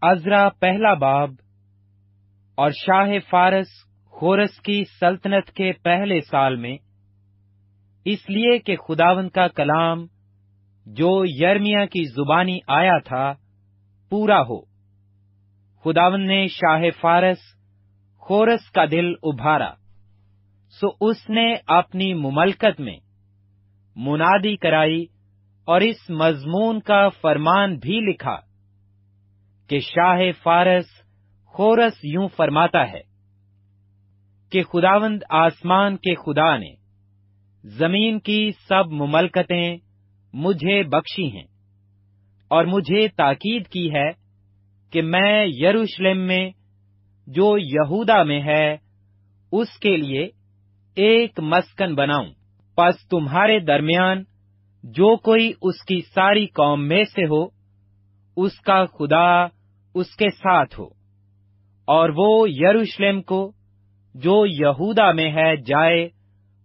عزرا پہلا باب۔ اور شاہ فارس خورس کی سلطنت کے پہلے سال میں، اس لیے کہ خداوند کا کلام جو یرمیا کی زبانی آیا تھا پورا ہو، خداوند نے شاہ فارس خورس کا دل ابھارا، سو اس نے اپنی مملکت میں منادی کرائی اور اس مضمون کا فرمان بھی لکھا کہ شاہ فارس خورس یوں فرماتا ہے کہ خداوند آسمان کے خدا نے زمین کی سب مملکتیں مجھے بخشی ہیں، اور مجھے تاکید کی ہے کہ میں یروشلم میں جو یہودا میں ہے اس کے لیے ایک مسکن بناؤں۔ پس تمہارے درمیان جو کوئی اس کی ساری قوم میں سے ہو، اس کا خدا اس کے ساتھ ہو، اور وہ یروشلم کو جو یہودا میں ہے جائے،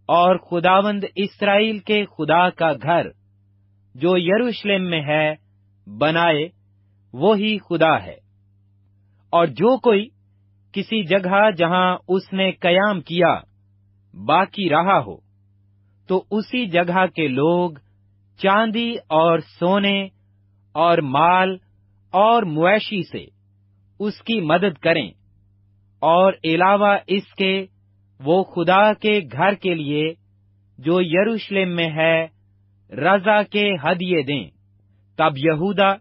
اور خداوند اسرائیل کے خدا کا گھر جو یروشلم میں ہے بنائے، وہی خدا ہے۔ اور جو کوئی کسی جگہ جہاں اس نے قیام کیا باقی رہا ہو، تو اسی جگہ کے لوگ چاندی اور سونے اور مال اور مویشی سے اس کی مدد کریں، اور علاوہ اس کے وہ خدا کے گھر کے لیے جو یروشلم میں ہے رضا کے ہدیے دیں۔ تب یہودا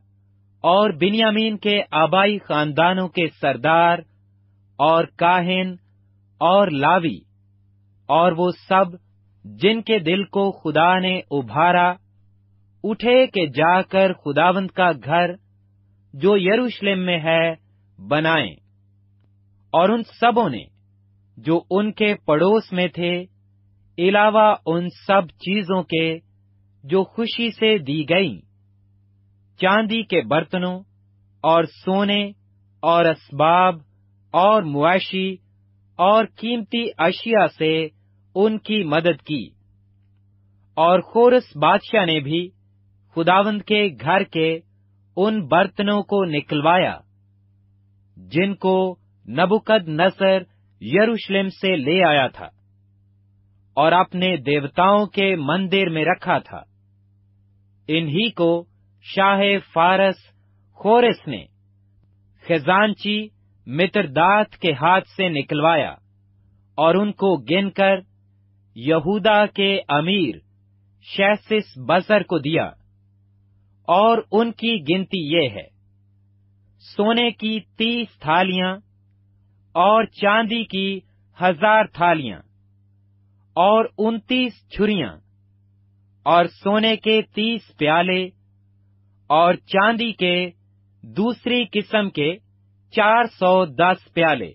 اور بنیامین کے آبائی خاندانوں کے سردار اور کاہن اور لاوی اور وہ سب جن کے دل کو خدا نے ابھارا، اٹھے کہ جا کر خداوند کا گھر جو یروشلم میں ہے بنائیں۔ اور ان سبوں نے جو ان کے پڑوس میں تھے، علاوہ ان سب چیزوں کے جو خوشی سے دی گئیں، چاندی کے برتنوں اور سونے اور اسباب اور مویشی اور قیمتی اشیاء سے ان کی مدد کی۔ اور خورس بادشاہ نے بھی خداوند کے گھر کے ان برتنوں کو نکلوایا جن کو نبوکد نصر یروشلم سے لے آیا تھا، اور اپنے دیوتاؤں کے مندر میں رکھا تھا۔ انہی کو شاہ فارس خورس نے خزانچی متردات کے ہاتھ سے نکلوایا، اور ان کو گن کر یہودا کے امیر شیسس بصر کو دیا۔ اور ان کی گنتی یہ ہے: سونے کی 30 تھالیاں اور چاندی کی 1000 تھالیاں اور 29 چھریاں، اور سونے کے 30 پیالے اور چاندی کے دوسری قسم کے 410 پیالے،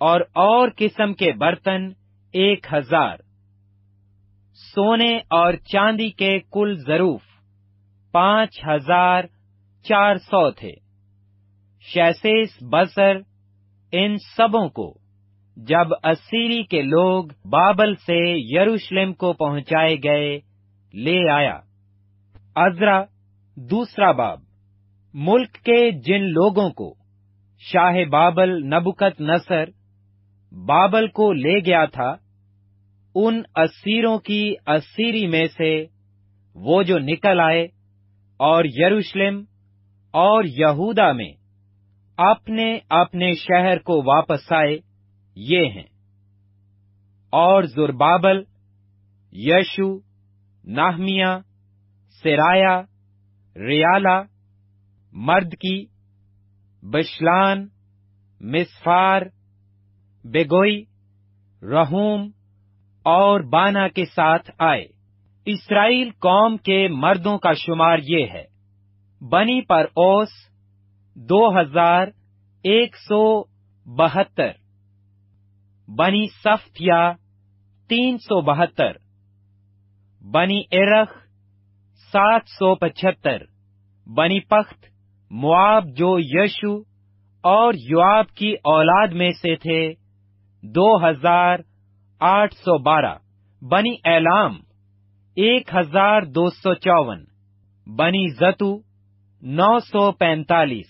اور قسم کے برتن 1000۔ سونے اور چاندی کے کل ظروف 5400 تھے۔ شیسس بصر ان سبوں کو جب اسیری کے لوگ بابل سے یروشلم کو پہنچائے گئے لے آیا۔ عزرا دوسرا باب۔ ملک کے جن لوگوں کو شاہ بابل نبوکد نصر بابل کو لے گیا تھا، ان اسیروں کی اسیری میں سے وہ جو نکل آئے اور یروشلم اور یہودا میں اپنے اپنے شہر کو واپس آئے، یہ ہیں: اور زربابل، یشو، نہمیہ، سرایا، ریالہ، مردکی، بشلان، مسفار، بیگوئی، رہوم اور بانا کے ساتھ آئے۔ اسرائیل قوم کے مردوں کا شمار یہ ہے: بنی پر اوس 2172، بنی صفتیا 372، بنی ارخ 775، بنی پخت مواب جو یشو اور یواب کی اولاد میں سے تھے 2812، بنی ایلام 1254، بنی زتو 945،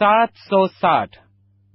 760,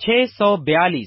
642,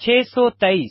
623,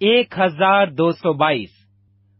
1222,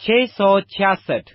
666,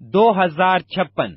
2056,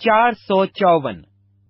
454,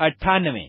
98,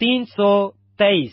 323,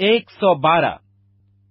112,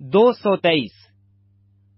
223,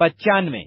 95,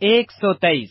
123,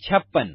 56,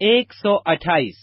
128,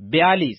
42,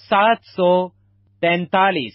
743,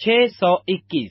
621,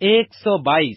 122,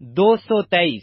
223,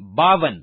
52,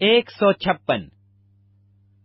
156,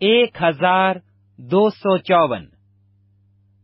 1254,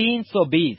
320,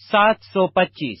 725,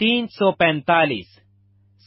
345,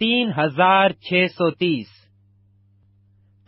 3630।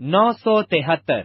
973,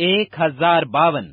1052,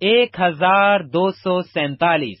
1247,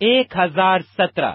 1017,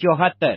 74,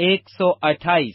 128,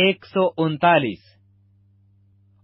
139,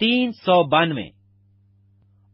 392,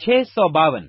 652,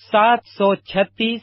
736,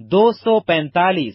245,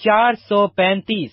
435,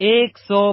100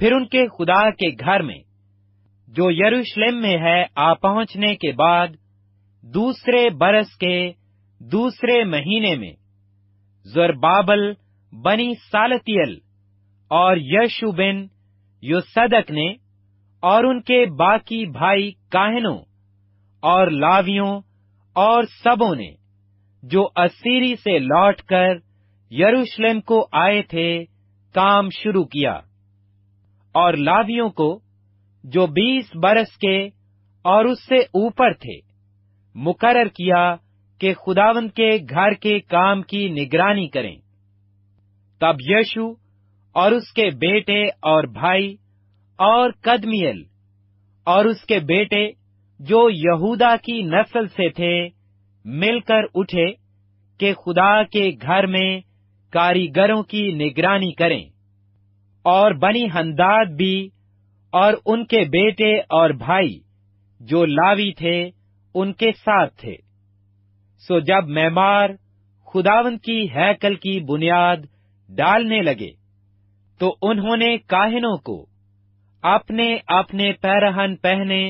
پھر ان کے خدا کے گھر میں جو یروشلم میں ہے آ پہنچنے کے بعد دوسرے برس کے دوسرے مہینے میں زربابل بنی سالتیل اور یشو بن یوصدق نے اور ان کے باقی بھائی کاہنوں اور لاویوں اور سبوں نے جو اسیری سے لوٹ کر یروشلم کو آئے تھے کام شروع کیا، اور لاویوں کو جو 20 برس کے اور اس سے اوپر تھے مقرر کیا کہ خداوند کے گھر کے کام کی نگرانی کریں۔ تب یشو اور اس کے بیٹے اور بھائی اور قدمیل اور اس کے بیٹے جو یہودا کی نسل سے تھے مل کر اٹھے کہ خدا کے گھر میں کاریگروں کی نگرانی کریں، اور بنی ہنداد بھی اور ان کے بیٹے اور بھائی جو لاوی تھے ان کے ساتھ تھے۔ سو جب معمار خداوند کی ہیکل کی بنیاد ڈالنے لگے تو انہوں نے کاہنوں کو اپنے اپنے پیرہن پہنے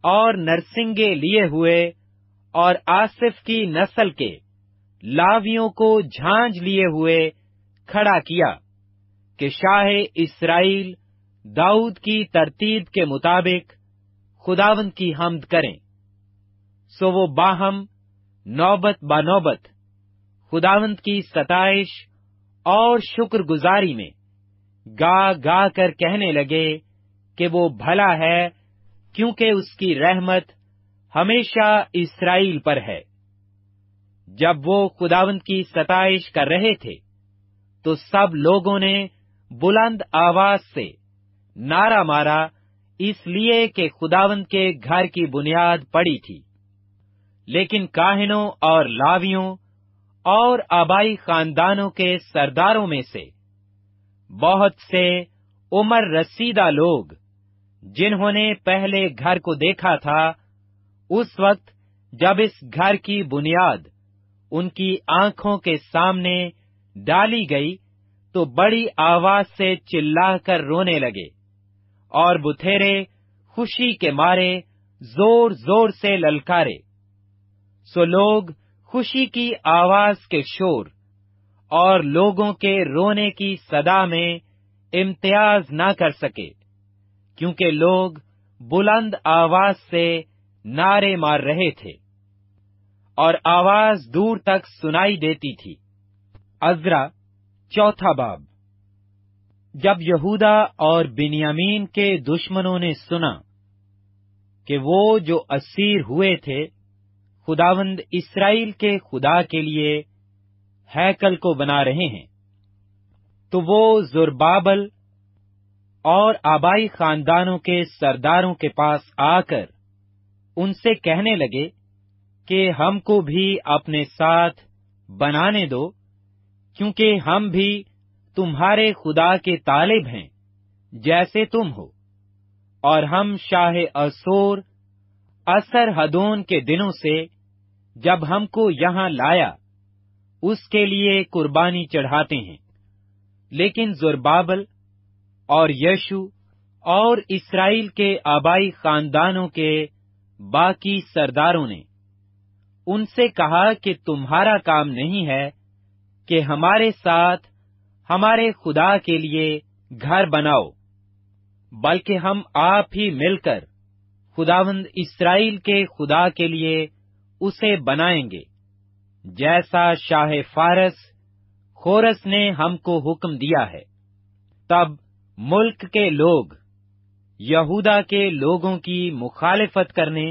اور نرسنگے لیے ہوئے اور آصف کی نسل کے لاویوں کو جھانج لیے ہوئے کھڑا کیا کہ شاہ اسرائیل داؤد کی ترتیب کے مطابق خداوند کی حمد کریں۔ سو وہ باہم نوبت بنوبت خداوند کی ستائش اور شکر گزاری میں گا گا کر کہنے لگے کہ وہ بھلا ہے، کیونکہ اس کی رحمت ہمیشہ اسرائیل پر ہے۔ جب وہ خداوند کی ستائش کر رہے تھے تو سب لوگوں نے بلند آواز سے نعرہ مارا، اس لیے کہ خداوند کے گھر کی بنیاد پڑی تھی۔ لیکن کاہنوں اور لاویوں اور آبائی خاندانوں کے سرداروں میں سے بہت سے عمر رسیدہ لوگ جنہوں نے پہلے گھر کو دیکھا تھا، اس وقت جب اس گھر کی بنیاد ان کی آنکھوں کے سامنے ڈالی گئی تو بڑی آواز سے چلا کر رونے لگے اور بتھیرے خوشی کے مارے زور زور سے للکارے۔ سو لوگ خوشی کی آواز کے شور اور لوگوں کے رونے کی صدا میں امتیاز نہ کر سکے، کیونکہ لوگ بلند آواز سے نعرے مار رہے تھے اور آواز دور تک سنائی دیتی تھی۔ عزرا چوتھا باب۔ جب یہودا اور بنیامین کے دشمنوں نے سنا کہ وہ جو اسیر ہوئے تھے خداوند اسرائیل کے خدا کے لیے ہیکل کو بنا رہے ہیں، تو وہ زربابل اور آبائی خاندانوں کے سرداروں کے پاس آ کر ان سے کہنے لگے کہ ہم کو بھی اپنے ساتھ بنانے دو، کیونکہ ہم بھی تمہارے خدا کے طالب ہیں جیسے تم ہو، اور ہم شاہ اسور اسرحدون کے دنوں سے جب ہم کو یہاں لایا اس کے لیے قربانی چڑھاتے ہیں۔ لیکن زربابل اور یشو اور اسرائیل کے آبائی خاندانوں کے باقی سرداروں نے ان سے کہا کہ تمہارا کام نہیں ہے کہ ہمارے ساتھ ہمارے خدا کے لیے گھر بناؤ، بلکہ ہم آپ ہی مل کر خداوند اسرائیل کے خدا کے لیے اسے بنائیں گے، جیسا شاہ فارس خورس نے ہم کو حکم دیا ہے۔ تب ملک کے لوگ یہودا کے لوگوں کی مخالفت کرنے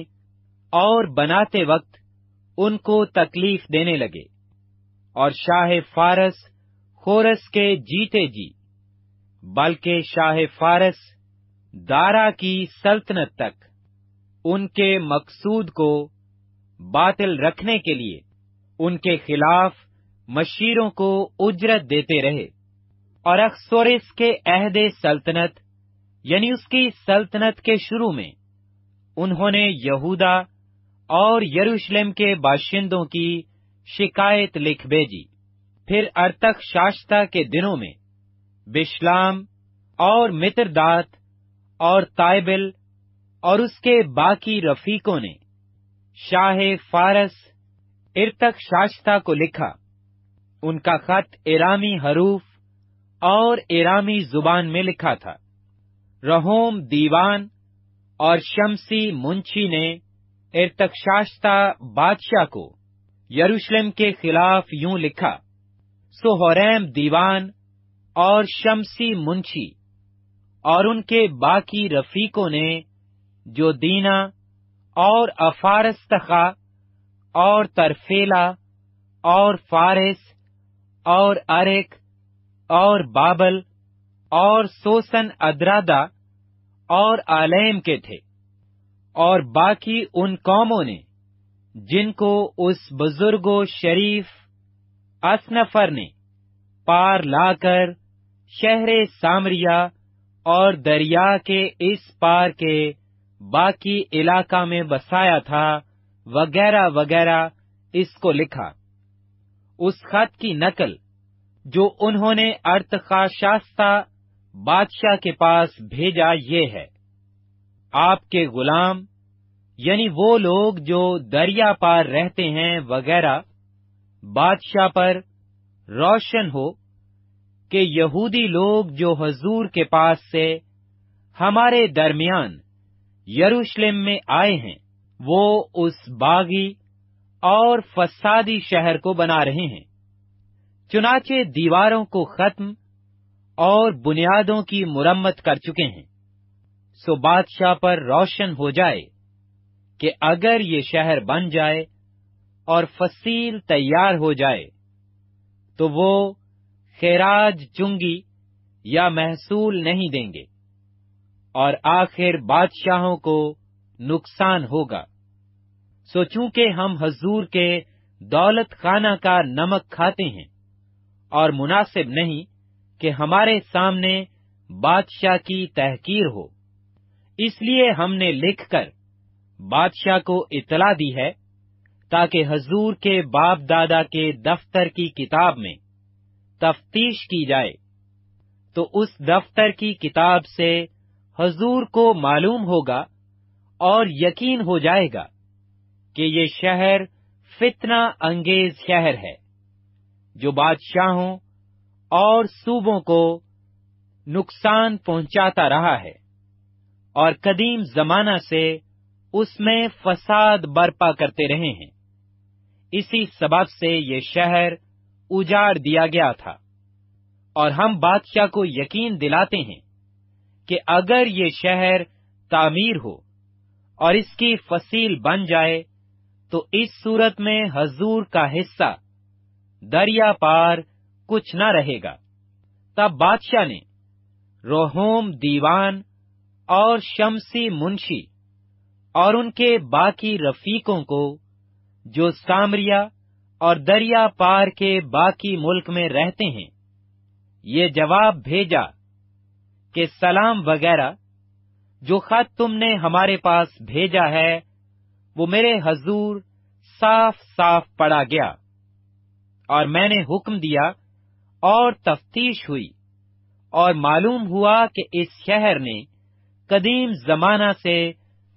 اور بناتے وقت ان کو تکلیف دینے لگے، اور شاہ فارس خورس کے جیتے جی، بلکہ شاہ فارس دارا کی سلطنت تک ان کے مقصود کو باطل رکھنے کے لیے ان کے خلاف مشیروں کو اجرت دیتے رہے، اور اخسورس کے عہد سلطنت یعنی اس کی سلطنت کے شروع میں انہوں نے یہودا اور یروشلم کے باشندوں کی شکایت لکھ بھیجی۔ پھر ارتخ شاشتا کے دنوں میں بشلام اور متردات اور تائبل اور اس کے باقی رفیقوں نے شاہ فارس ارتخشاشتہ کو لکھا۔ ان کا خط ایرامی حروف اور ایرامی زبان میں لکھا تھا۔ رہوم دیوان اور شمسی منشی نے ارتخشاشتہ بادشاہ کو یروشلم کے خلاف یوں لکھا۔ سو ہوریم دیوان اور شمسی منشی اور ان کے باقی رفیقوں نے جو دینا اور افارستخا اور ترفیلا اور فارس اور ارک اور بابل اور سوسن ادرادا اور آلیم کے تھے، اور باقی ان قوموں نے جن کو اس بزرگ و شریف اسنفر نے پار لا کر شہر سامریا اور دریا کے اس پار کے باقی علاقہ میں بسایا تھا وغیرہ وغیرہ اس کو لکھا۔ اس خط کی نقل جو انہوں نے ارتخشاشتہ بادشاہ کے پاس بھیجا یہ ہے۔ آپ کے غلام یعنی وہ لوگ جو دریا پار رہتے ہیں وغیرہ بادشاہ پر روشن ہو کہ یہودی لوگ جو حضور کے پاس سے ہمارے درمیان یروشلم میں آئے ہیں وہ اس باغی اور فسادی شہر کو بنا رہے ہیں، چنانچہ دیواروں کو ختم اور بنیادوں کی مرمت کر چکے ہیں۔ سو بادشاہ پر روشن ہو جائے کہ اگر یہ شہر بن جائے اور فصیل تیار ہو جائے تو وہ خراج چنگی یا محصول نہیں دیں گے، اور آخر بادشاہوں کو نقصان ہوگا۔ سو چونکہ ہم حضور کے دولت خانہ کا نمک کھاتے ہیں اور مناسب نہیں کہ ہمارے سامنے بادشاہ کی تحقیر ہو، اس لیے ہم نے لکھ کر بادشاہ کو اطلاع دی ہے تاکہ حضور کے باپ دادا کے دفتر کی کتاب میں تفتیش کی جائے، تو اس دفتر کی کتاب سے حضور کو معلوم ہوگا اور یقین ہو جائے گا کہ یہ شہر فتنہ انگیز شہر ہے جو بادشاہوں اور صوبوں کو نقصان پہنچاتا رہا ہے، اور قدیم زمانہ سے اس میں فساد برپا کرتے رہے ہیں۔ اسی سبب سے یہ شہر اجاڑ دیا گیا تھا، اور ہم بادشاہ کو یقین دلاتے ہیں کہ اگر یہ شہر تعمیر ہو اور اس کی فصیل بن جائے تو اس صورت میں حضور کا حصہ دریا پار کچھ نہ رہے گا۔ تب بادشاہ نے رہوم دیوان اور شمسی منشی اور ان کے باقی رفیقوں کو جو سامریا اور دریا پار کے باقی ملک میں رہتے ہیں یہ جواب بھیجا کہ سلام وغیرہ جو خط تم نے ہمارے پاس بھیجا ہے وہ میرے حضور صاف صاف پڑھا گیا، اور میں نے حکم دیا اور تفتیش ہوئی اور معلوم ہوا کہ اس شہر نے قدیم زمانہ سے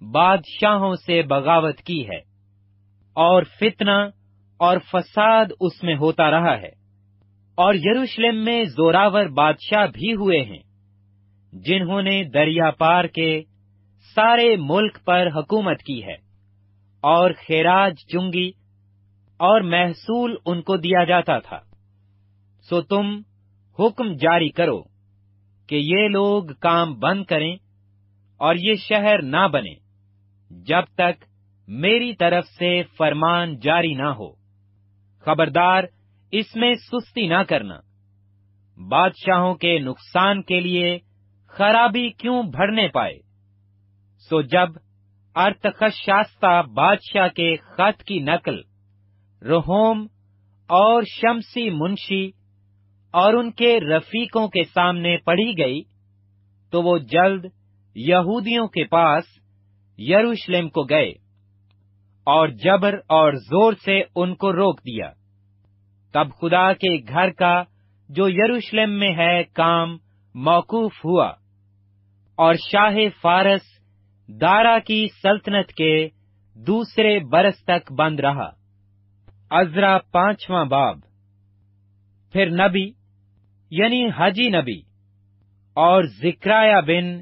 بادشاہوں سے بغاوت کی ہے، اور فتنہ اور فساد اس میں ہوتا رہا ہے، اور یروشلم میں زوراور بادشاہ بھی ہوئے ہیں جنہوں نے دریا پار کے سارے ملک پر حکومت کی ہے، اور خراج چنگی اور محصول ان کو دیا جاتا تھا۔ سو تم حکم جاری کرو کہ یہ لوگ کام بند کریں اور یہ شہر نہ بنے جب تک میری طرف سے فرمان جاری نہ ہو۔ خبردار اس میں سستی نہ کرنا، بادشاہوں کے نقصان کے لیے خرابی کیوں بڑھنے پائے۔ سو جب ارتخشاشتہ بادشاہ کے خط کی نقل رہوم اور شمسی منشی اور ان کے رفیقوں کے سامنے پڑھی گئی تو وہ جلد یہودیوں کے پاس یروشلم کو گئے اور جبر اور زور سے ان کو روک دیا۔ تب خدا کے گھر کا جو یروشلم میں ہے کام موقوف ہوا اور شاہ فارس دارا کی سلطنت کے دوسرے برس تک بند رہا۔ عزرا 5واں باب۔ پھر نبی یعنی حجی نبی اور زکریا بن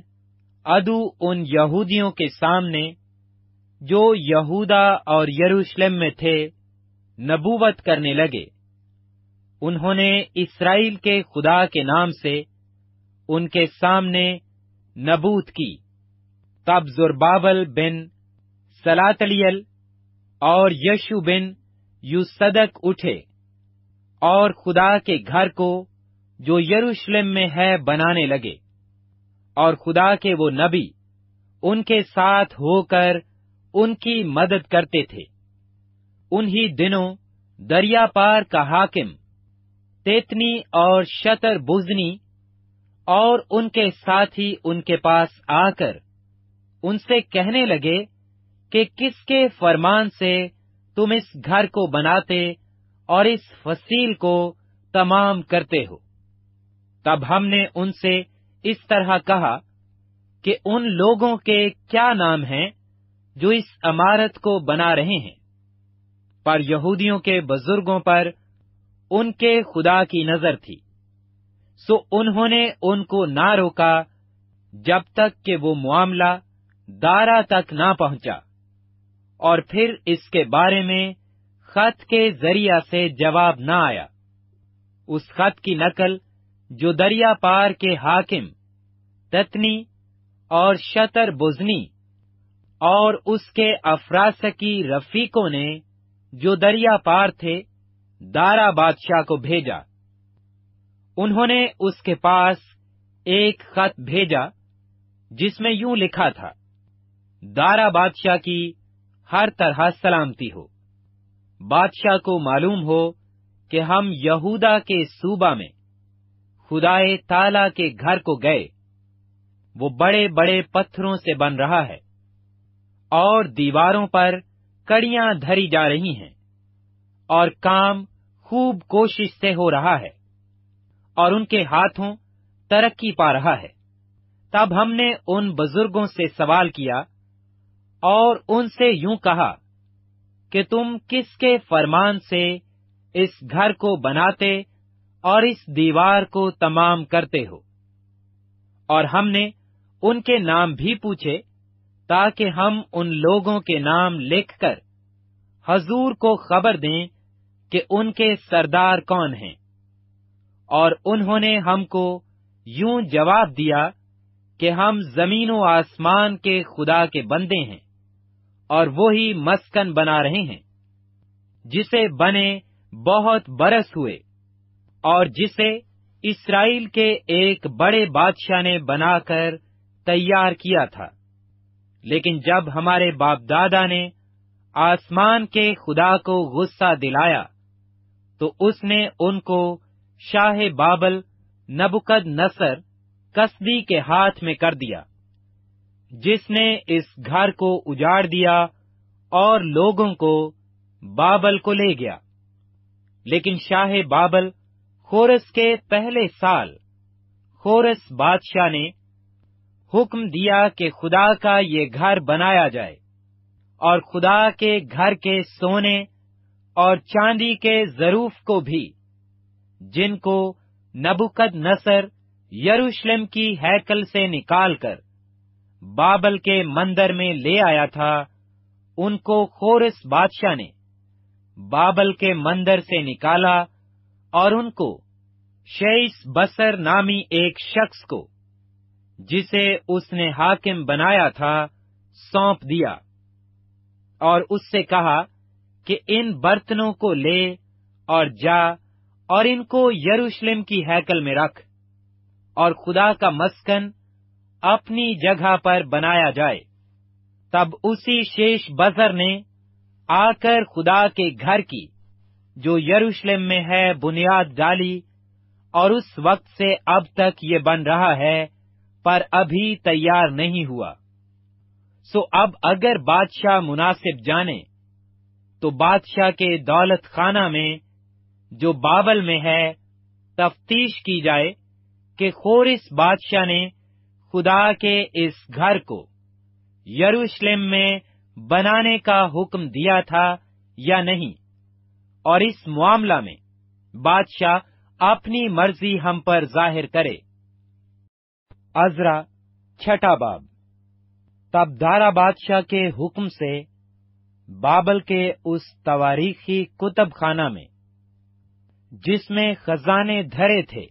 ادو ان یہودیوں کے سامنے جو یہودا اور یروشلم میں تھے نبوت کرنے لگے۔ انہوں نے اسرائیل کے خدا کے نام سے ان کے سامنے نبوت کی۔ تب زربابل بن سلاتلیل اور یشو بن یوصدق اٹھے اور خدا کے گھر کو جو یروشلم میں ہے بنانے لگے، اور خدا کے وہ نبی ان کے ساتھ ہو کر ان کی مدد کرتے تھے۔ انہی دنوں دریا پار کا حاکم تیتنی اور شتر بزنی اور ان کے ساتھی ان کے پاس آ کر ان سے کہنے لگے کہ کس کے فرمان سے تم اس گھر کو بناتے اور اس فصیل کو تمام کرتے ہو؟ تب ہم نے ان سے اس طرح کہا کہ ان لوگوں کے کیا نام ہیں جو اس عمارت کو بنا رہے ہیں؟ پر یہودیوں کے بزرگوں پر ان کے خدا کی نظر تھی، سو انہوں نے ان کو نہ روکا جب تک کہ وہ معاملہ دارا تک نہ پہنچا، اور پھر اس کے بارے میں خط کے ذریعہ سے جواب نہ آیا۔ اس خط کی نقل جو دریا پار کے حاکم تتنی اور شتر بزنی اور اس کے افراسکی رفیقوں نے جو دریا پار تھے دارا بادشاہ کو بھیجا۔ انہوں نے اس کے پاس ایک خط بھیجا جس میں یوں لکھا تھا: دارا بادشاہ کی ہر طرح سلامتی ہو۔ بادشاہ کو معلوم ہو کہ ہم یہودا کے صوبہ میں خدائے تعالی کے گھر کو گئے، وہ بڑے بڑے پتھروں سے بن رہا ہے، اور دیواروں پر کڑیاں دھری جا رہی ہیں، اور کام خوب کوشش سے ہو رہا ہے، اور ان کے ہاتھوں ترقی پا رہا ہے۔ تب ہم نے ان بزرگوں سے سوال کیا اور ان سے یوں کہا کہ تم کس کے فرمان سے اس گھر کو بناتے اور اس دیوار کو تمام کرتے ہو؟ اور ہم نے ان کے نام بھی پوچھے تاکہ ہم ان لوگوں کے نام لکھ کر حضور کو خبر دیں کہ ان کے سردار کون ہیں۔ اور انہوں نے ہم کو یوں جواب دیا کہ ہم زمین و آسمان کے خدا کے بندے ہیں، اور وہی مسکن بنا رہے ہیں جسے بنے بہت برس ہوئے، اور جسے اسرائیل کے ایک بڑے بادشاہ نے بنا کر تیار کیا تھا۔ لیکن جب ہمارے باپ دادا نے آسمان کے خدا کو غصہ دلایا تو اس نے ان کو شاہ بابل نبوکد نصر کسدی کے ہاتھ میں کر دیا، جس نے اس گھر کو اجاڑ دیا اور لوگوں کو بابل کو لے گیا۔ لیکن شاہ بابل خورس کے پہلے سال خورس بادشاہ نے حکم دیا کہ خدا کا یہ گھر بنایا جائے، اور خدا کے گھر کے سونے اور چاندی کے ظروف کو بھی، جن کو نبوکد نصر یروشلم کی ہیکل سے نکال کر بابل کے مندر میں لے آیا تھا، ان کو خورس بادشاہ نے بابل کے مندر سے نکالا اور ان کو شیش بسر نامی ایک شخص کو، جسے اس نے حاکم بنایا تھا، سونپ دیا، اور اس سے کہا کہ ان برتنوں کو لے اور جا اور ان کو یروشلم کی ہیکل میں رکھ، اور خدا کا مسکن اپنی جگہ پر بنایا جائے۔ تب اسی شیش بزر نے آ کر خدا کے گھر کی جو یروشلم میں ہے بنیاد ڈالی، اور اس وقت سے اب تک یہ بن رہا ہے، پر ابھی تیار نہیں ہوا۔ سو اب اگر بادشاہ مناسب جانے تو بادشاہ کے دولت خانہ میں جو بابل میں ہے تفتیش کی جائے کہ خورس بادشاہ نے خدا کے اس گھر کو یروشلم میں بنانے کا حکم دیا تھا یا نہیں، اور اس معاملہ میں بادشاہ اپنی مرضی ہم پر ظاہر کرے۔ عزرا چھٹا باب۔ تب دارا بادشاہ کے حکم سے بابل کے اس تواریخی کتب خانہ میں جس میں خزانے دھرے تھے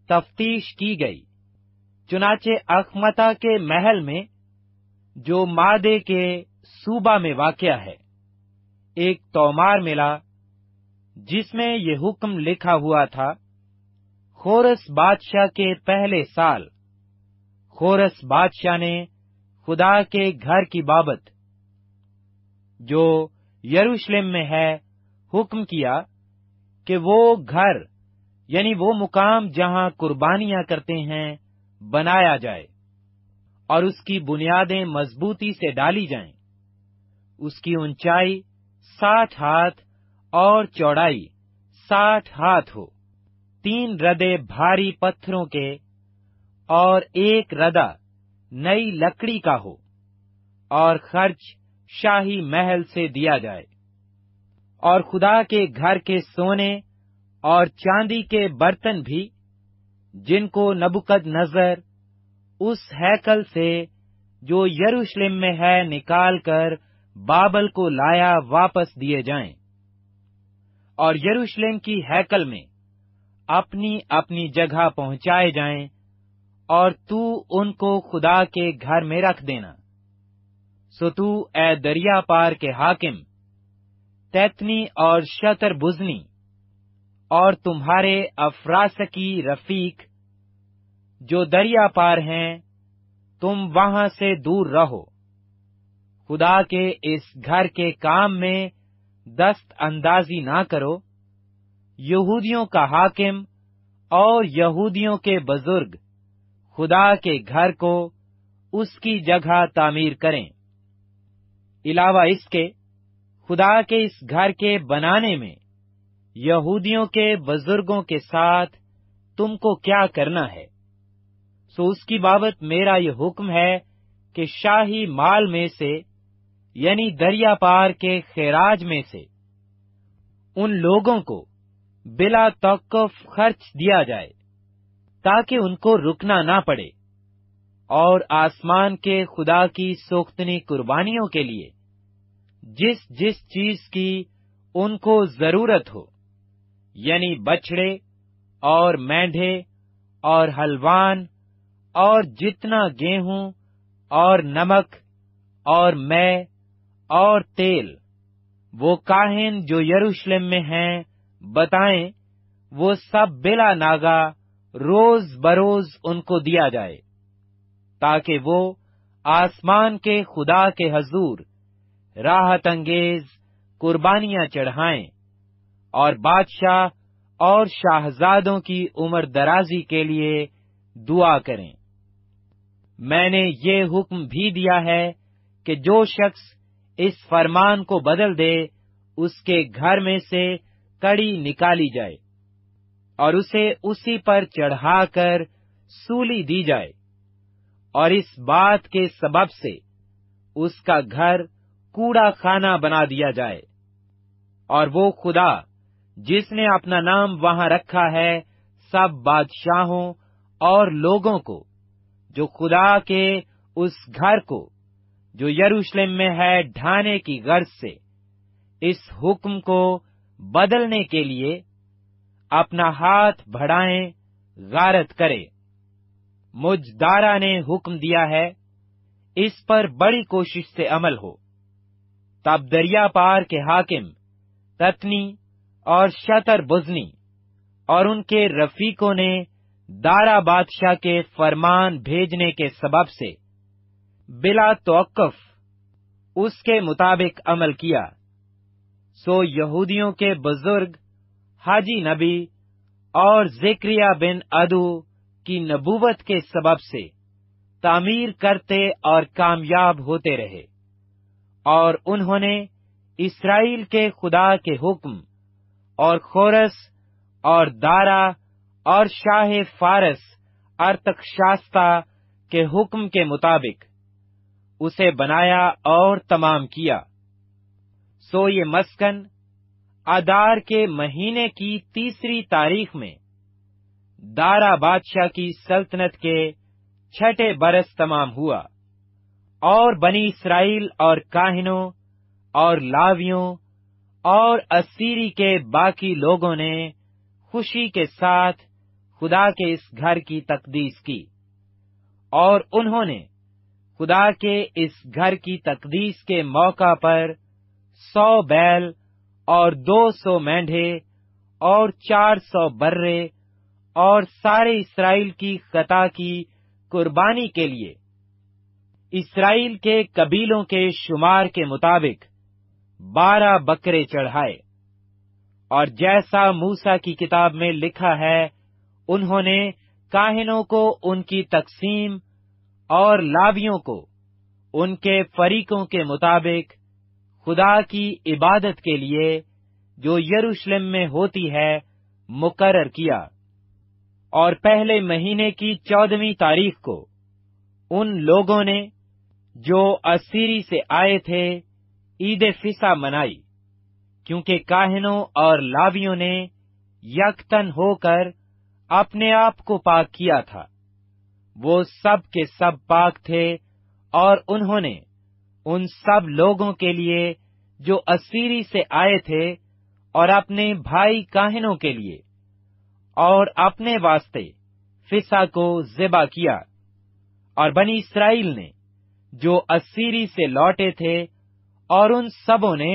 تفتیش کی گئی، چنانچہ اخمتا کے محل میں جو مادے کے صوبہ میں واقع ہے ایک تومار ملا، جس میں یہ حکم لکھا ہوا تھا: خورس بادشاہ کے پہلے سال خورس بادشاہ نے خدا کے گھر کی بابت جو یروشلم میں ہے حکم کیا کہ وہ گھر یعنی وہ مقام جہاں قربانیاں کرتے ہیں بنایا جائے، اور اس کی بنیادیں مضبوطی سے ڈالی جائیں۔ اس کی اونچائی 60 ہاتھ اور چوڑائی 60 ہاتھ ہو، 3 ردے بھاری پتھروں کے اور 1 ردا نئی لکڑی کا ہو، اور خرچ شاہی محل سے دیا جائے۔ اور خدا کے گھر کے سونے اور چاندی کے برتن بھی، جن کو نبوکد نظر اس ہیکل سے جو یروشلم میں ہے نکال کر بابل کو لایا، واپس دیے جائیں، اور یروشلم کی ہیکل میں اپنی اپنی جگہ پہنچائے جائیں، اور تو ان کو خدا کے گھر میں رکھ دینا۔ سو تو اے دریا پار کے حاکم تیتنی اور شتر بزنی اور تمہارے افراسکی رفیق جو دریا پار ہیں، تم وہاں سے دور رہو، خدا کے اس گھر کے کام میں دست اندازی نہ کرو۔ یہودیوں کا حاکم اور یہودیوں کے بزرگ خدا کے گھر کو اس کی جگہ تعمیر کریں۔ علاوہ اس کے خدا کے اس گھر کے بنانے میں یہودیوں کے بزرگوں کے ساتھ تم کو کیا کرنا ہے؟ سو اس کی بابت میرا یہ حکم ہے کہ شاہی مال میں سے یعنی دریا پار کے خراج میں سے ان لوگوں کو بلا توقف خرچ دیا جائے، تاکہ ان کو رکنا نہ پڑے، اور آسمان کے خدا کی سوختنی قربانیوں کے لیے جس جس چیز کی ان کو ضرورت ہو، یعنی بچڑے اور مینڈھے اور حلوان اور جتنا گیہوں اور نمک اور مے اور تیل، وہ کاہن جو یروشلم میں ہیں بتائیں، وہ سب بلا ناگا روز بروز ان کو دیا جائے، تاکہ وہ آسمان کے خدا کے حضور راحت انگیز قربانیاں چڑھائیں، اور بادشاہ اور شاہزادوں کی عمر درازی کے لیے دعا کریں۔ میں نے یہ حکم بھی دیا ہے کہ جو شخص اس فرمان کو بدل دے، اس کے گھر میں سے کڑی نکالی جائے، اور اسے اسی پر چڑھا کر سولی دی جائے، اور اس بات کے سبب سے اس کا گھر کوڑا خانہ بنا دیا جائے، اور وہ خدا جس نے اپنا نام وہاں رکھا ہے سب بادشاہوں اور لوگوں کو جو خدا کے اس گھر کو جو یروشلم میں ہے ڈھانے کی غرض سے اس حکم کو بدلنے کے لیے اپنا ہاتھ بڑھائیں، غارت کرے۔ مجھ دارا نے حکم دیا ہے، اس پر بڑی کوشش سے عمل ہو۔ تب دریا پار کے حاکم تتنی اور شتر بزنی اور ان کے رفیقوں نے دارا بادشاہ کے فرمان بھیجنے کے سبب سے بلا توقف اس کے مطابق عمل کیا۔ سو یہودیوں کے بزرگ حاجی نبی اور زکریا بن ادو کی نبوت کے سبب سے تعمیر کرتے اور کامیاب ہوتے رہے، اور انہوں نے اسرائیل کے خدا کے حکم اور خورس اور دارا اور شاہ فارس ارتخشاستا کے حکم کے مطابق اسے بنایا اور تمام کیا۔ سو یہ مسکن آدار کے مہینے کی 3 تاریخ میں دارا بادشاہ کی سلطنت کے 6 برس تمام ہوا، اور بنی اسرائیل اور کاہنوں اور لاویوں اور اسیری کے باقی لوگوں نے خوشی کے ساتھ خدا کے اس گھر کی تقدیس کی، اور انہوں نے خدا کے اس گھر کی تقدیس کے موقع پر 100 بیل اور 200 مینڈھے اور 400 برے اور سارے اسرائیل کی خطا کی قربانی کے لیے اسرائیل کے قبیلوں کے شمار کے مطابق 12 بکرے چڑھائے۔ اور جیسا موسیٰ کی کتاب میں لکھا ہے، انہوں نے کاہنوں کو ان کی تقسیم اور لاویوں کو ان کے فریقوں کے مطابق خدا کی عبادت کے لیے جو یروشلم میں ہوتی ہے مقرر کیا، اور پہلے مہینے کی 14ویں تاریخ کو ان لوگوں نے جو اسیری سے آئے تھے عید فصح منائی، کیونکہ کاہنوں اور لاویوں نے یکتن ہو کر اپنے آپ کو پاک کیا تھا۔ وہ سب کے سب پاک تھے، اور انہوں نے ان سب لوگوں کے لیے جو اسیری سے آئے تھے اور اپنے بھائی کاہنوں کے لیے اور اپنے واسطے فصح کو ذبح کیا۔ اور بنی اسرائیل نے جو اسیری سے لوٹے تھے اور ان سبوں نے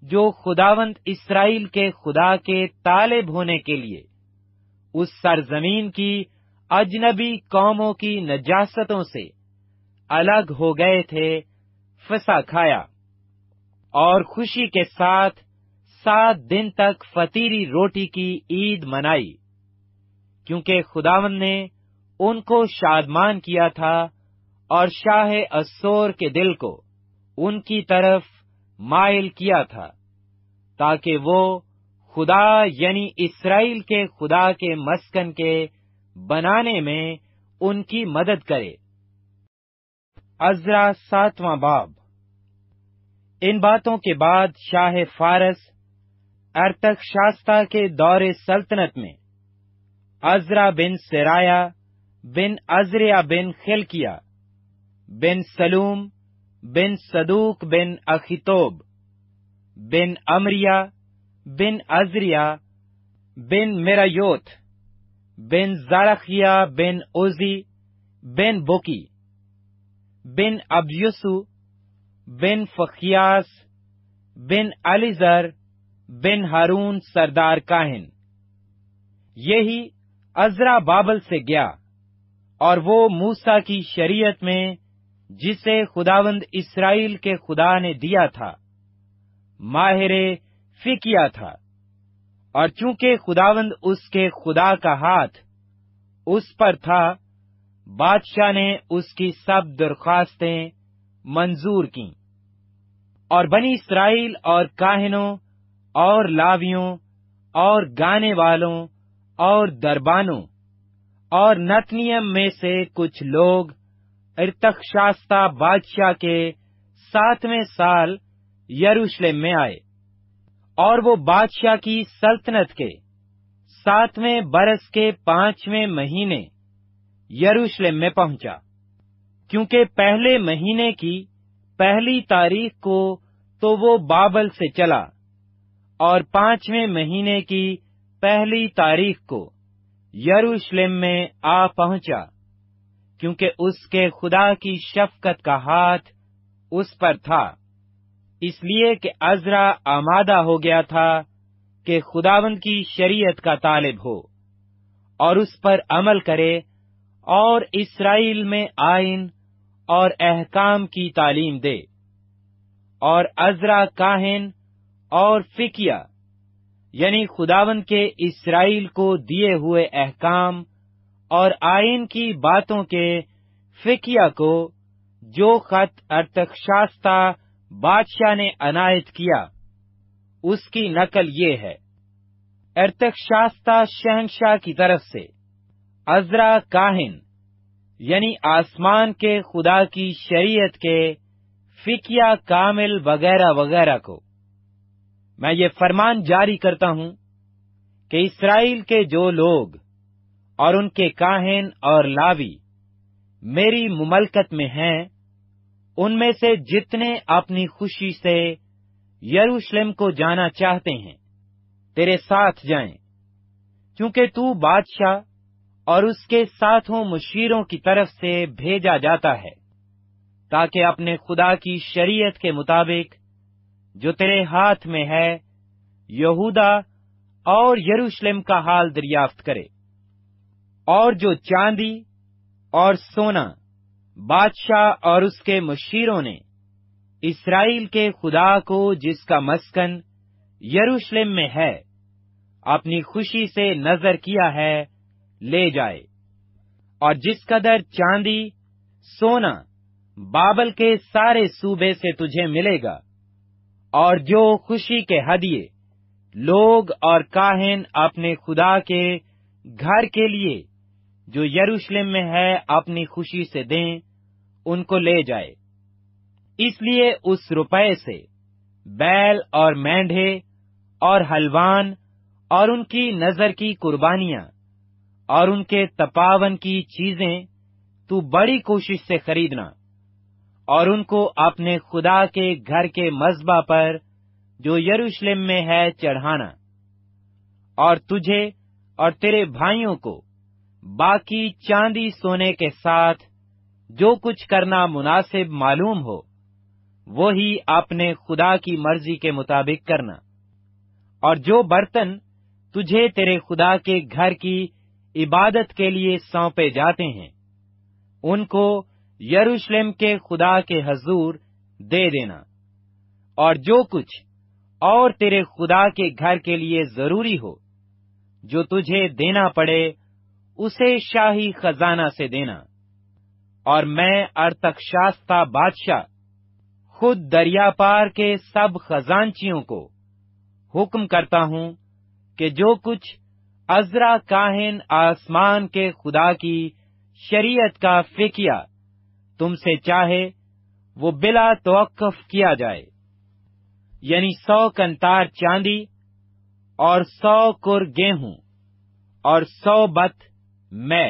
جو خداوند اسرائیل کے خدا کے طالب ہونے کے لیے اس سرزمین کی اجنبی قوموں کی نجاستوں سے الگ ہو گئے تھے، فصح کھایا، اور خوشی کے ساتھ 7 دن تک فطیری روٹی کی عید منائی، کیونکہ خداوند نے ان کو شادمان کیا تھا اور شاہ اسور کے دل کو ان کی طرف مائل کیا تھا، تاکہ وہ خدا یعنی اسرائیل کے خدا کے مسکن کے بنانے میں ان کی مدد کرے۔ عزرا 7واں باب۔ ان باتوں کے بعد شاہ فارس ارتخشاستا کے دور سلطنت میں عزرا بن سرایا بن عزریا بن خلقیہ بن سلوم بن صدوق بن اخیتوب بن امریا بن عزریا بن میرایوت بن زرخیہ بن عزی بن بکی بن ابیسو بن فخیاس بن علیزر بن ہارون سردار کاہن۔ یہی عزرا بابل سے گیا، اور وہ موسیٰ کی شریعت میں جسے خداوند اسرائیل کے خدا نے دیا تھا ماہر فقیہ تھا، اور چونکہ خداوند اس کے خدا کا ہاتھ اس پر تھا، بادشاہ نے اس کی سب درخواستیں منظور کیں۔ اور بنی اسرائیل اور کاہنوں اور لاویوں اور گانے والوں اور دربانوں اور نتنیم میں سے کچھ لوگ ارتخشاستا بادشاہ کے 7ویں سال یروشلم میں آئے، اور وہ بادشاہ کی سلطنت کے 7ویں برس کے 5ویں مہینے یروشلم میں پہنچا، کیونکہ پہلے مہینے کی پہلی تاریخ کو تو وہ بابل سے چلا، اور 5ویں مہینے کی پہلی تاریخ کو یروشلم میں آ پہنچا، کیونکہ اس کے خدا کی شفقت کا ہاتھ اس پر تھا، اس لیے کہ عزرا آمادہ ہو گیا تھا کہ خداوند کی شریعت کا طالب ہو اور اس پر عمل کرے اور اسرائیل میں آئین اور احکام کی تعلیم دے۔ اور عزرا کاہن اور فقیہ یعنی خداوند کے اسرائیل کو دیے ہوئے احکام اور آئین کی باتوں کے فقیہ کو جو خط ارتخشاستا بادشاہ نے عنایت کیا، اس کی نقل یہ ہے۔ ارتخشاستا شہنشاہ کی طرف سے عزرا کاہن یعنی آسمان کے خدا کی شریعت کے فقیہ کامل وغیرہ وغیرہ کو، میں یہ فرمان جاری کرتا ہوں کہ اسرائیل کے جو لوگ اور ان کے کاہن اور لاوی میری مملکت میں ہیں، ان میں سے جتنے اپنی خوشی سے یروشلم کو جانا چاہتے ہیں تیرے ساتھ جائیں، کیونکہ تو بادشاہ اور اس کے ساتھوں مشیروں کی طرف سے بھیجا جاتا ہے، تاکہ اپنے خدا کی شریعت کے مطابق جو تیرے ہاتھ میں ہے یہودا اور یروشلم کا حال دریافت کرے، اور جو چاندی اور سونا بادشاہ اور اس کے مشیروں نے اسرائیل کے خدا کو جس کا مسکن یروشلم میں ہے اپنی خوشی سے نظر کیا ہے لے جائے، اور جس قدر چاندی سونا بابل کے سارے صوبے سے تجھے ملے گا، اور جو خوشی کے ہدیے لوگ اور کاہن اپنے خدا کے گھر کے لیے جو یروشلم میں ہے اپنی خوشی سے دیں، ان کو لے جائے۔ اس لیے اس روپے سے بیل اور مینڈھے اور حلوان اور ان کی نظر کی قربانیاں اور ان کے تپاون کی چیزیں تو بڑی کوشش سے خریدنا، اور ان کو اپنے خدا کے گھر کے مذبح پر جو یروشلم میں ہے چڑھانا، اور تجھے اور تیرے بھائیوں کو باقی چاندی سونے کے ساتھ جو کچھ کرنا مناسب معلوم ہو وہی اپنے خدا کی مرضی کے مطابق کرنا، اور جو برتن تجھے تیرے خدا کے گھر کی عبادت کے لیے سونپے جاتے ہیں ان کو یروشلم کے خدا کے حضور دے دینا، اور جو کچھ اور تیرے خدا کے گھر کے لیے ضروری ہو جو تجھے دینا پڑے اسے شاہی خزانہ سے دینا۔ اور میں ارتخشستہ بادشاہ خود دریا پار کے سب خزانچیوں کو حکم کرتا ہوں کہ جو کچھ عزرا کاہن آسمان کے خدا کی شریعت کا فقیہ تم سے چاہے وہ بلا توقف کیا جائے، یعنی 100 کنتار چاندی اور 100 کر گیہوں اور 100 بت میں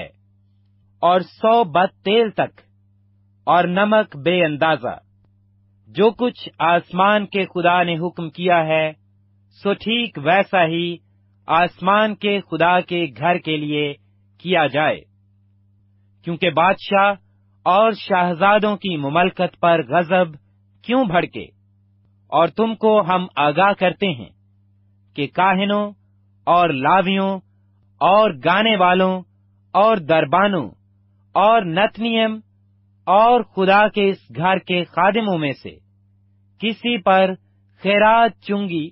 اور 100 بت تیل تک، اور نمک بے اندازہ۔ جو کچھ آسمان کے خدا نے حکم کیا ہے سو ٹھیک ویسا ہی آسمان کے خدا کے گھر کے لیے کیا جائے، کیونکہ بادشاہ اور شاہزادوں کی مملکت پر غضب کیوں بھڑکے؟ اور تم کو ہم آگاہ کرتے ہیں کہ کاہنوں اور لاویوں اور گانے والوں اور دربانوں اور نتنیم اور خدا کے اس گھر کے خادموں میں سے کسی پر خیرات چنگی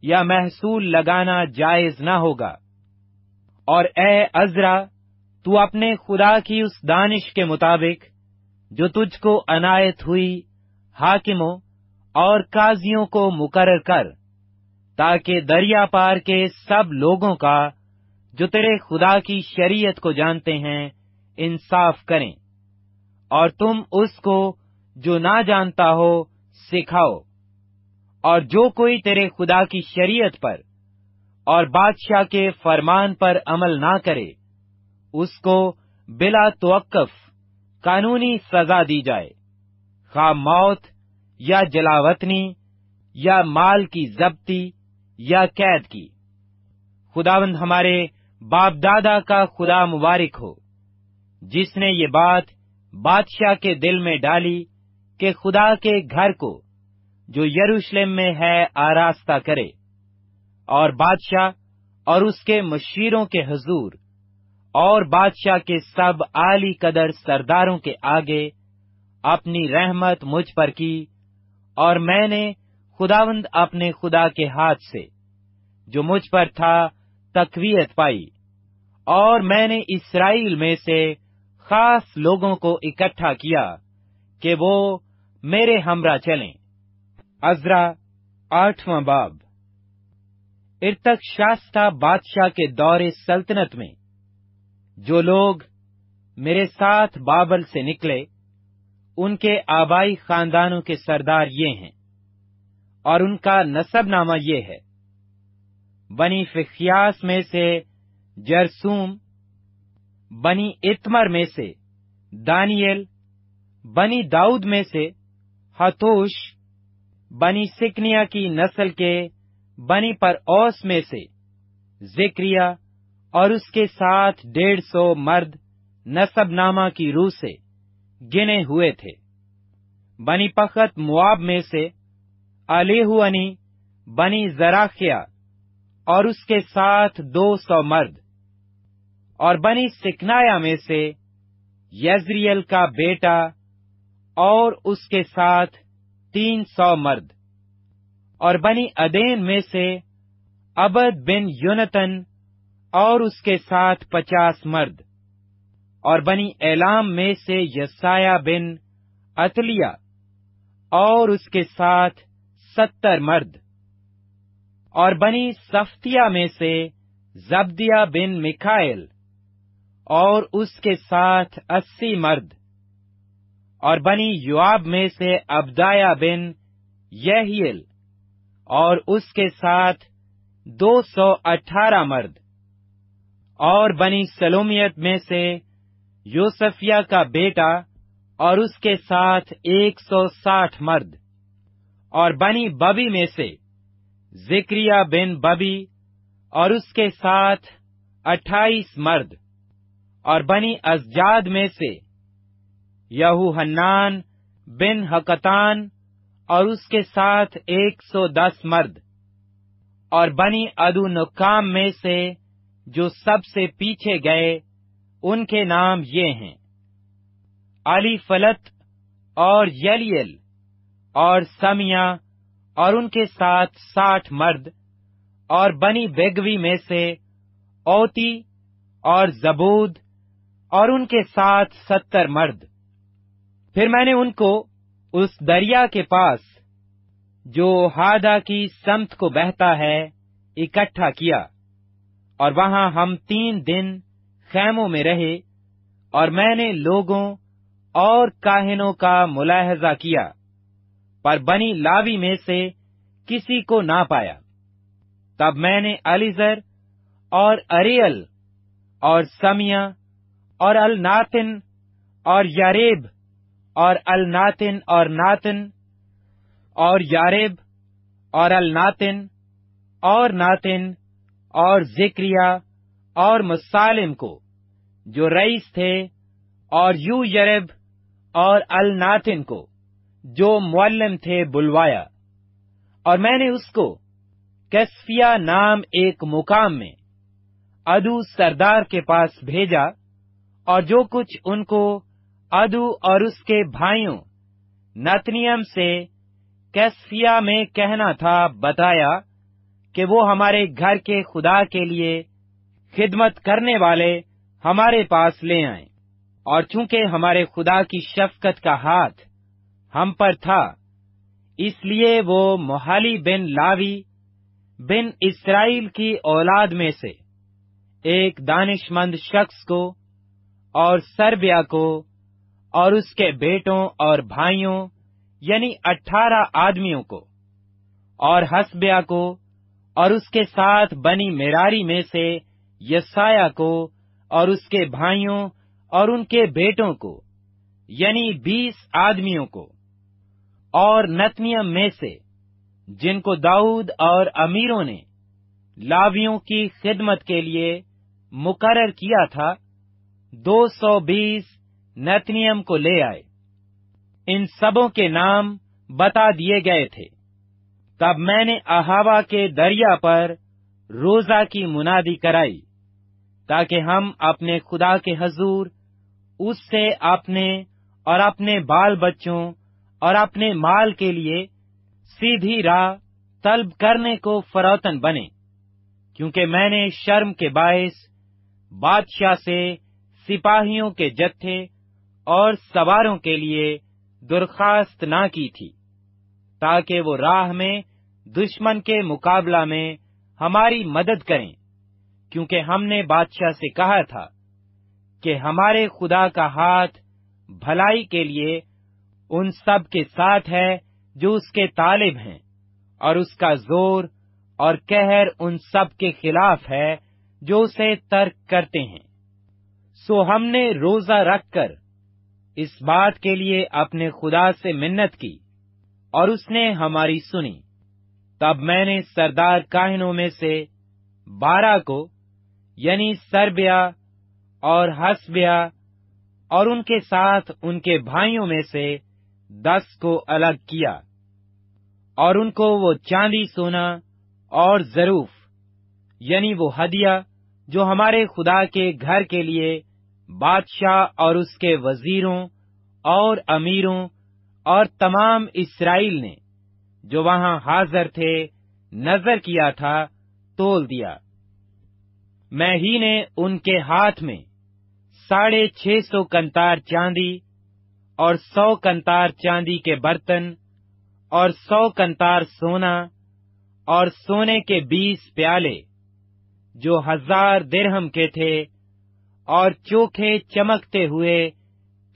یا محصول لگانا جائز نہ ہوگا۔ اور اے عزرا، تو اپنے خدا کی اس دانش کے مطابق جو تجھ کو عنایت ہوئی حاکموں اور قاضیوں کو مقرر کر، تاکہ دریا پار کے سب لوگوں کا جو تیرے خدا کی شریعت کو جانتے ہیں انصاف کریں، اور تم اس کو جو نہ جانتا ہو سکھاؤ۔ اور جو کوئی تیرے خدا کی شریعت پر اور بادشاہ کے فرمان پر عمل نہ کرے اس کو بلا توقف قانونی سزا دی جائے، خواہ موت یا جلاوطنی یا مال کی ضبطی یا قید کی۔ خداوند ہمارے باپ دادا کا خدا مبارک ہو، جس نے یہ بات بادشاہ کے دل میں ڈالی کہ خدا کے گھر کو جو یروشلم میں ہے آراستہ کرے، اور بادشاہ اور اس کے مشیروں کے حضور اور بادشاہ کے سب عالی قدر سرداروں کے آگے اپنی رحمت مجھ پر کی، اور میں نے خداوند اپنے خدا کے ہاتھ سے جو مجھ پر تھا تقویت پائی، اور میں نے اسرائیل میں سے خاص لوگوں کو اکٹھا کیا کہ وہ میرے ہمراہ چلیں۔ عزرا 8واں باب۔ ارتخشستہ بادشاہ کے دور سلطنت میں جو لوگ میرے ساتھ بابل سے نکلے، ان کے آبائی خاندانوں کے سردار یہ ہیں، اور ان کا نسب نامہ یہ ہے: بنی فخیاس میں سے جرسوم، بنی اتمر میں سے دانیل، بنی داؤد میں سے ہتوش، بنی سکنیا کی نسل کے بنی پر اوس میں سے ذکریا، اور اس کے ساتھ 150 مرد نسب نامہ کی روح سے گنے ہوئے تھے۔ بنی پخت مواب میں سے الیہوانی، بنی زراخیا، اور اس کے ساتھ 200 مرد، اور بنی سکنایا میں سے یزریل کا بیٹا اور اس کے ساتھ 300 مرد، اور بنی عدین میں سے عبد بن یونتن اور اس کے ساتھ 50 مرد، اور بنی ایلام میں سے یسایہ بن عتلیہ اور اس کے ساتھ 70 مرد، اور بنی صفتیہ میں سے زبدیہ بن میکائیل اور اس کے ساتھ 80 مرد، اور بنی یوآب میں سے عبدایہ بن یحییل اور اس کے ساتھ 218 مرد، اور بنی سلومیت میں سے یوسفیہ کا بیٹا اور اس کے ساتھ 160 مرد، اور بنی ببی میں سے ذکریہ بن ببی اور اس کے ساتھ 28 مرد، اور بنی ازجاد میں سے یہوحنان بن حکتان اور اس کے ساتھ 110 مرد، اور بنی ادو نکام میں سے جو سب سے پیچھے گئے ان کے نام یہ ہیں: علی فلت اور یلیل اور سمیا اور ان کے ساتھ 60 مرد، اور بنی بیگوی میں سے اوتی اور زبود اور ان کے ساتھ 70 مرد۔ پھر میں نے ان کو اس دریا کے پاس جو ہادا کی سمت کو بہتا ہے اکٹھا کیا، اور وہاں ہم 3 دن خیموں میں رہے، اور میں نے لوگوں اور کاہنوں کا ملاحظہ کیا، پر بنی لاوی میں سے کسی کو نہ پایا۔ تب میں نے الیزر اور اریل اور سمیا اور الناتن اور یاریب اور الناتن اور ناتن اور یاریب اور الناتن اور ناتن اور ذکریہ اور مسالم کو جو رئیس تھے، اور یو یرب اور الناتن کو جو معلم تھے بلوایا، اور میں نے اس کو کسفیہ نام ایک مقام میں ادو سردار کے پاس بھیجا، اور جو کچھ ان کو ادو اور اس کے بھائیوں نتنیم سے کسفیہ میں کہنا تھا بتایا کہ وہ ہمارے گھر کے خدا کے لیے خدمت کرنے والے ہمارے پاس لے آئیں، اور چونکہ ہمارے خدا کی شفقت کا ہاتھ ہم پر تھا، اس لیے وہ محلی بن لاوی بن اسرائیل کی اولاد میں سے ایک دانشمند شخص کو، اور سربیا کو اور اس کے بیٹوں اور بھائیوں یعنی 18 آدمیوں کو، اور حسبیا کو اور اس کے ساتھ بنی میراری میں سے یسایہ کو اور اس کے بھائیوں اور ان کے بیٹوں کو یعنی 20 آدمیوں کو، اور نتنیم میں سے جن کو داؤد اور امیروں نے لاویوں کی خدمت کے لیے مقرر کیا تھا 220 نتنیم کو لے آئے۔ ان سبوں کے نام بتا دیے گئے تھے۔ تب میں نے اہاوا کے دریا پر روزہ کی منادی کرائی، تاکہ ہم اپنے خدا کے حضور اس سے اپنے اور اپنے بال بچوں اور اپنے مال کے لیے سیدھی راہ طلب کرنے کو فروتن بنے، کیونکہ میں نے شرم کے باعث بادشاہ سے سپاہیوں کے جتھے اور سواروں کے لیے درخواست نہ کی تھی، تاکہ وہ راہ میں دشمن کے مقابلہ میں ہماری مدد کریں، کیونکہ ہم نے بادشاہ سے کہا تھا کہ ہمارے خدا کا ہاتھ بھلائی کے لیے ان سب کے ساتھ ہے جو اس کے طالب ہیں، اور اس کا زور اور قہر ان سب کے خلاف ہے جو اسے ترک کرتے ہیں۔ سو ہم نے روزہ رکھ کر اس بات کے لیے اپنے خدا سے منت کی، اور اس نے ہماری سنی۔ تب میں نے سردار کاہنوں میں سے 12 کو، یعنی سربیا اور حسبیا اور ان کے ساتھ ان کے بھائیوں میں سے 10 کو الگ کیا، اور ان کو وہ چاندی سونا اور ظروف، یعنی وہ ہدیہ جو ہمارے خدا کے گھر کے لیے بادشاہ اور اس کے وزیروں اور امیروں اور تمام اسرائیل نے جو وہاں حاضر تھے نظر کیا تھا، تول دیا۔ میں ہی نے ان کے ہاتھ میں 650 کنتار چاندی اور 100 کنتار چاندی کے برتن اور 100 کنتار سونا اور سونے کے 20 پیالے جو 1000 درہم کے تھے، اور چوکھے چمکتے ہوئے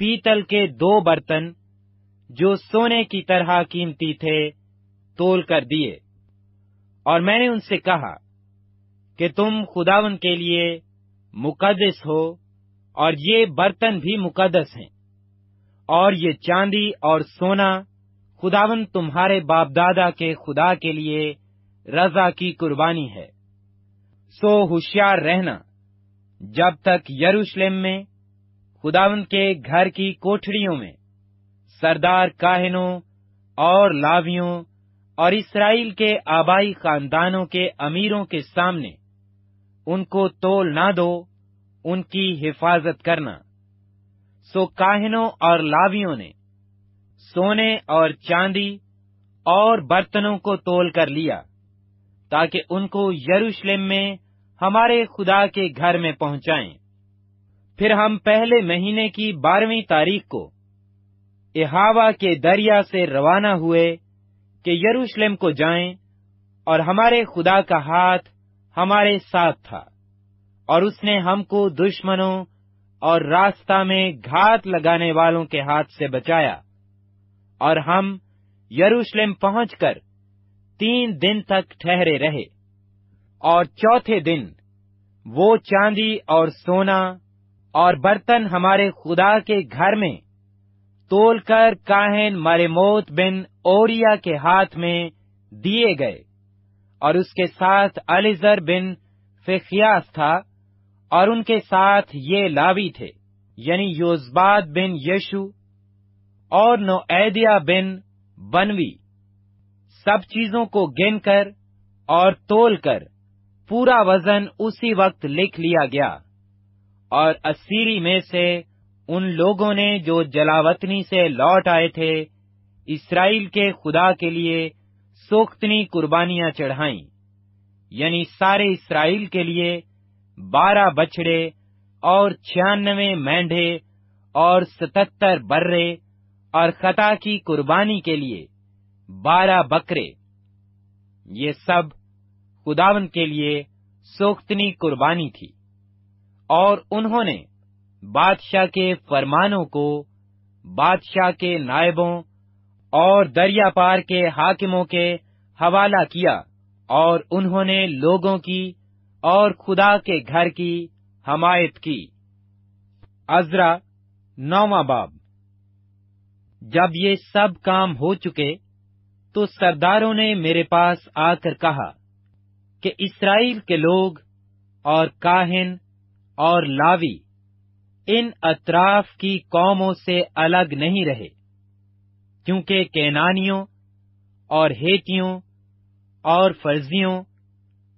پیتل کے 2 برتن جو سونے کی طرح قیمتی تھے، تول کر دیے۔ اور میں نے ان سے کہا کہ تم خداوند کے لیے مقدس ہو، اور یہ برتن بھی مقدس ہیں، اور یہ چاندی اور سونا خداوند تمہارے باپ دادا کے خدا کے لیے رضا کی قربانی ہے۔ سو ہوشیار رہنا جب تک یروشلم میں خداوند کے گھر کی کوٹھڑیوں میں سردار کاہنوں اور لاویوں اور اسرائیل کے آبائی خاندانوں کے امیروں کے سامنے ان کو تول نہ دو، ان کی حفاظت کرنا۔ سو کاہنوں اور لاویوں نے سونے اور چاندی اور برتنوں کو تول کر لیا، تاکہ ان کو یروشلم میں ہمارے خدا کے گھر میں پہنچائیں۔ پھر ہم پہلے مہینے کی 12ویں تاریخ کو احاوا کے دریا سے روانہ ہوئے کہ یروشلم کو جائیں، اور ہمارے خدا کا ہاتھ ہمارے ساتھ تھا، اور اس نے ہم کو دشمنوں اور راستہ میں گھات لگانے والوں کے ہاتھ سے بچایا، اور ہم یروشلم پہنچ کر 3 دن تک ٹھہرے رہے۔ اور چوتھے دن وہ چاندی اور سونا اور برتن ہمارے خدا کے گھر میں تول کر کاہن مرموت بن اوریا کے ہاتھ میں دیے گئے، اور اس کے ساتھ الیعزر بن فخیاس تھا، اور ان کے ساتھ یہ لاوی تھے، یعنی یوزباد بن یشو اور نوعیدیہ بن بنوی۔ سب چیزوں کو گن کر اور تول کر پورا وزن اسی وقت لکھ لیا گیا۔ اور اسیری میں سے ان لوگوں نے جو جلاوطنی سے لوٹ آئے تھے اسرائیل کے خدا کے لیے سوختنی قربانیاں چڑھائیں، یعنی سارے اسرائیل کے لیے 12 بچڑے اور 96 مینڈھے اور 77 برے، اور خطا کی قربانی کے لیے 12 بکرے۔ یہ سب خداوند کے لیے سوختنی قربانی تھی۔ اور انہوں نے بادشاہ کے فرمانوں کو بادشاہ کے نائبوں اور دریا پار کے حاکموں کے حوالہ کیا، اور انہوں نے لوگوں کی اور خدا کے گھر کی حمایت کی۔ عزرا 9واں باب۔ جب یہ سب کام ہو چکے تو سرداروں نے میرے پاس آ کر کہا کہ اسرائیل کے لوگ اور کاہن اور لاوی ان اطراف کی قوموں سے الگ نہیں رہے، کیونکہ کینانیوں اور ہیتیوں اور فرزیوں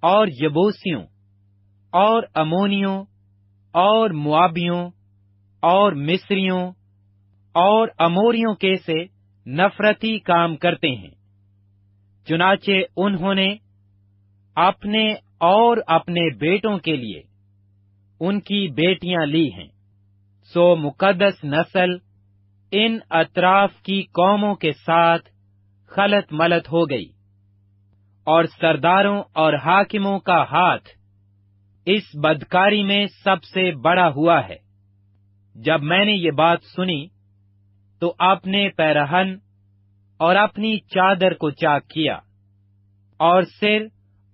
اور یبوسیوں اور امونیوں اور موابیوں اور مصریوں اور اموریوں کے سے نفرتی کام کرتے ہیں۔ چنانچہ انہوں نے اپنے اور اپنے بیٹوں کے لیے ان کی بیٹیاں لی ہیں۔ سو مقدس نسل ان اطراف کی قوموں کے ساتھ خلط ملط ہو گئی، اور سرداروں اور حاکموں کا ہاتھ اس بدکاری میں سب سے بڑا ہوا ہے۔ جب میں نے یہ بات سنی تو اپنے پیرہن اور اپنی چادر کو چاک کیا، اور سر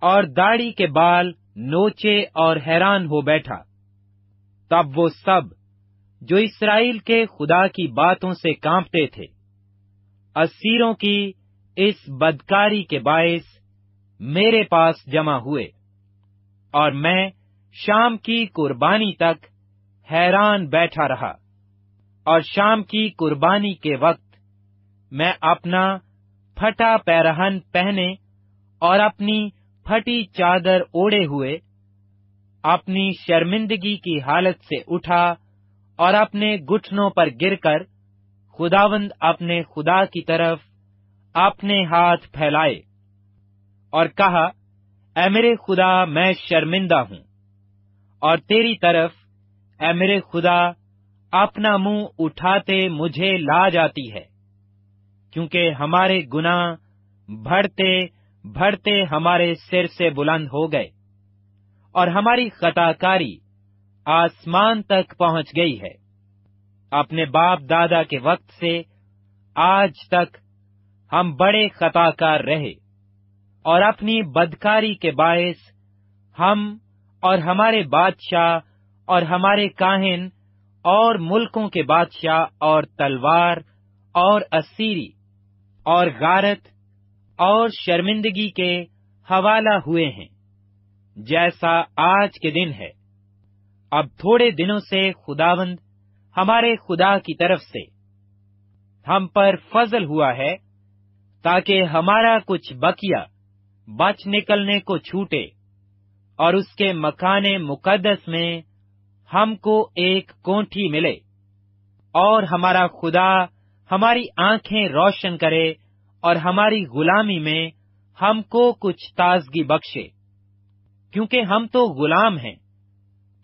اور داڑھی کے بال نوچے اور حیران ہو بیٹھا۔ تب وہ سب جو اسرائیل کے خدا کی باتوں سے کانپتے تھے، اسیروں کی اس بدکاری کے باعث میرے پاس جمع ہوئے، اور میں شام کی قربانی تک حیران بیٹھا رہا۔ اور شام کی قربانی کے وقت میں اپنا پھٹا پیرہن پہنے اور اپنی پھٹی چادر اوڑے ہوئے اپنی شرمندگی کی حالت سے اٹھا، اور اپنے گھٹنوں پر گر کر خداوند اپنے خدا کی طرف اپنے ہاتھ پھیلائے، اور کہا، اے میرے خدا، میں شرمندہ ہوں، اور تیری طرف اے میرے خدا اپنا منہ اٹھاتے مجھے لاج آتی ہے، کیونکہ ہمارے گناہ بڑھتے بڑھتے ہمارے سر سے بلند ہو گئے، اور ہماری خطا کاری آسمان تک پہنچ گئی ہے۔ اپنے باپ دادا کے وقت سے آج تک ہم بڑے خطا کار رہے، اور اپنی بدکاری کے باعث ہم اور ہمارے بادشاہ اور ہمارے کاہن اور ملکوں کے بادشاہ اور تلوار اور اسیری اور غارت اور شرمندگی کے حوالہ ہوئے ہیں، جیسا آج کے دن ہے۔ اب تھوڑے دنوں سے خداوند ہمارے خدا کی طرف سے ہم پر فضل ہوا ہے، تاکہ ہمارا کچھ بقیہ بچ نکلنے کو چھوٹے، اور اس کے مکان مقدس میں ہم کو ایک کونٹھی ملے، اور ہمارا خدا ہماری آنکھیں روشن کرے اور ہماری غلامی میں ہم کو کچھ تازگی بخشے، کیونکہ ہم تو غلام ہیں،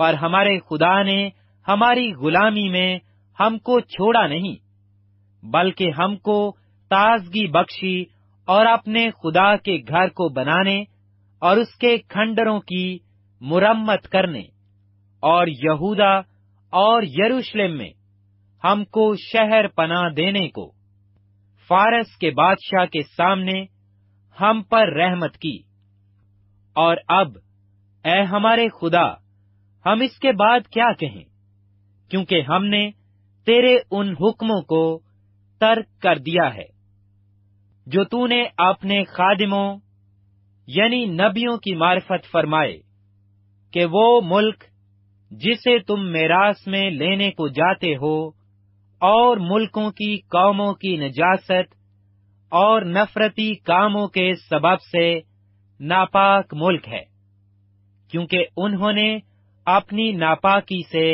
پر ہمارے خدا نے ہماری غلامی میں ہم کو چھوڑا نہیں، بلکہ ہم کو تازگی بخشی اور اپنے خدا کے گھر کو بنانے اور اس کے کھنڈروں کی مرمت کرنے، اور یہودا اور یروشلم میں ہم کو شہر پناہ دینے کو فارس کے بادشاہ کے سامنے ہم پر رحمت کی۔ اور اب اے ہمارے خدا، ہم اس کے بعد کیا کہیں، کیونکہ ہم نے تیرے ان حکموں کو ترک کر دیا ہے جو تو نے اپنے خادموں یعنی نبیوں کی معرفت فرمائے، کہ وہ ملک جسے تم میراث میں لینے کو جاتے ہو اور ملکوں کی قوموں کی نجاست اور نفرتی کاموں کے سبب سے ناپاک ملک ہے، کیونکہ انہوں نے اپنی ناپاکی سے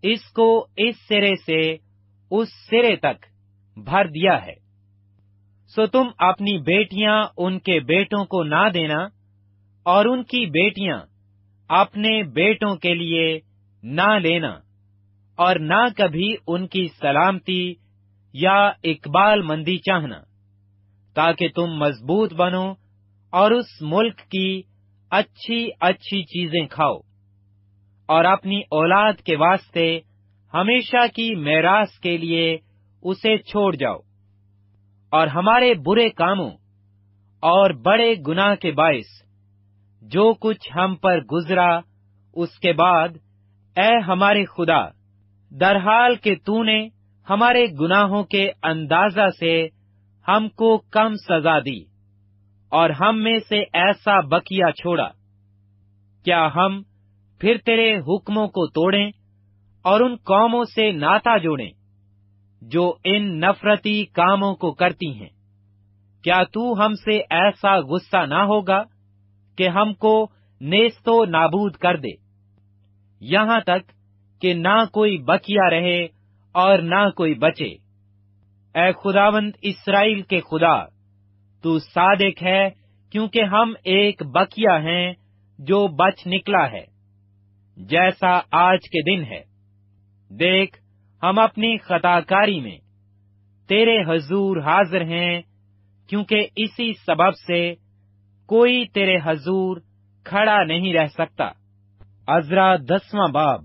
اس کو اس سرے سے اس سرے تک بھر دیا ہے۔ سو تم اپنی بیٹیاں ان کے بیٹوں کو نہ دینا، اور ان کی بیٹیاں اپنے بیٹوں کے لیے نہ لینا، اور نہ کبھی ان کی سلامتی یا اقبال مندی چاہنا، تاکہ تم مضبوط بنو اور اس ملک کی اچھی اچھی چیزیں کھاؤ، اور اپنی اولاد کے واسطے ہمیشہ کی میراث کے لیے اسے چھوڑ جاؤ۔ اور ہمارے برے کاموں اور بڑے گناہ کے باعث جو کچھ ہم پر گزرا، اس کے بعد اے ہمارے خدا، درحال کہ تو نے ہمارے گناہوں کے اندازہ سے ہم کو کم سزا دی، اور ہم میں سے ایسا بقیہ چھوڑا، کیا ہم پھر تیرے حکموں کو توڑیں اور ان قوموں سے ناطا جوڑیں جو ان نفرتی کاموں کو کرتی ہیں؟ کیا تو ہم سے ایسا غصہ نہ ہوگا کہ ہم کو نیست و نابود کر دے، یہاں تک کہ نہ کوئی بقیہ رہے اور نہ کوئی بچے؟ اے خداوند اسرائیل کے خدا، تو صادق ہے، کیونکہ ہم ایک بقیہ ہیں جو بچ نکلا ہے، جیسا آج کے دن ہے۔ دیکھ، ہم اپنی خطا کاری میں تیرے حضور حاضر ہیں، کیونکہ اسی سبب سے کوئی تیرے حضور کھڑا نہیں رہ سکتا۔ عزرا 10واں باب۔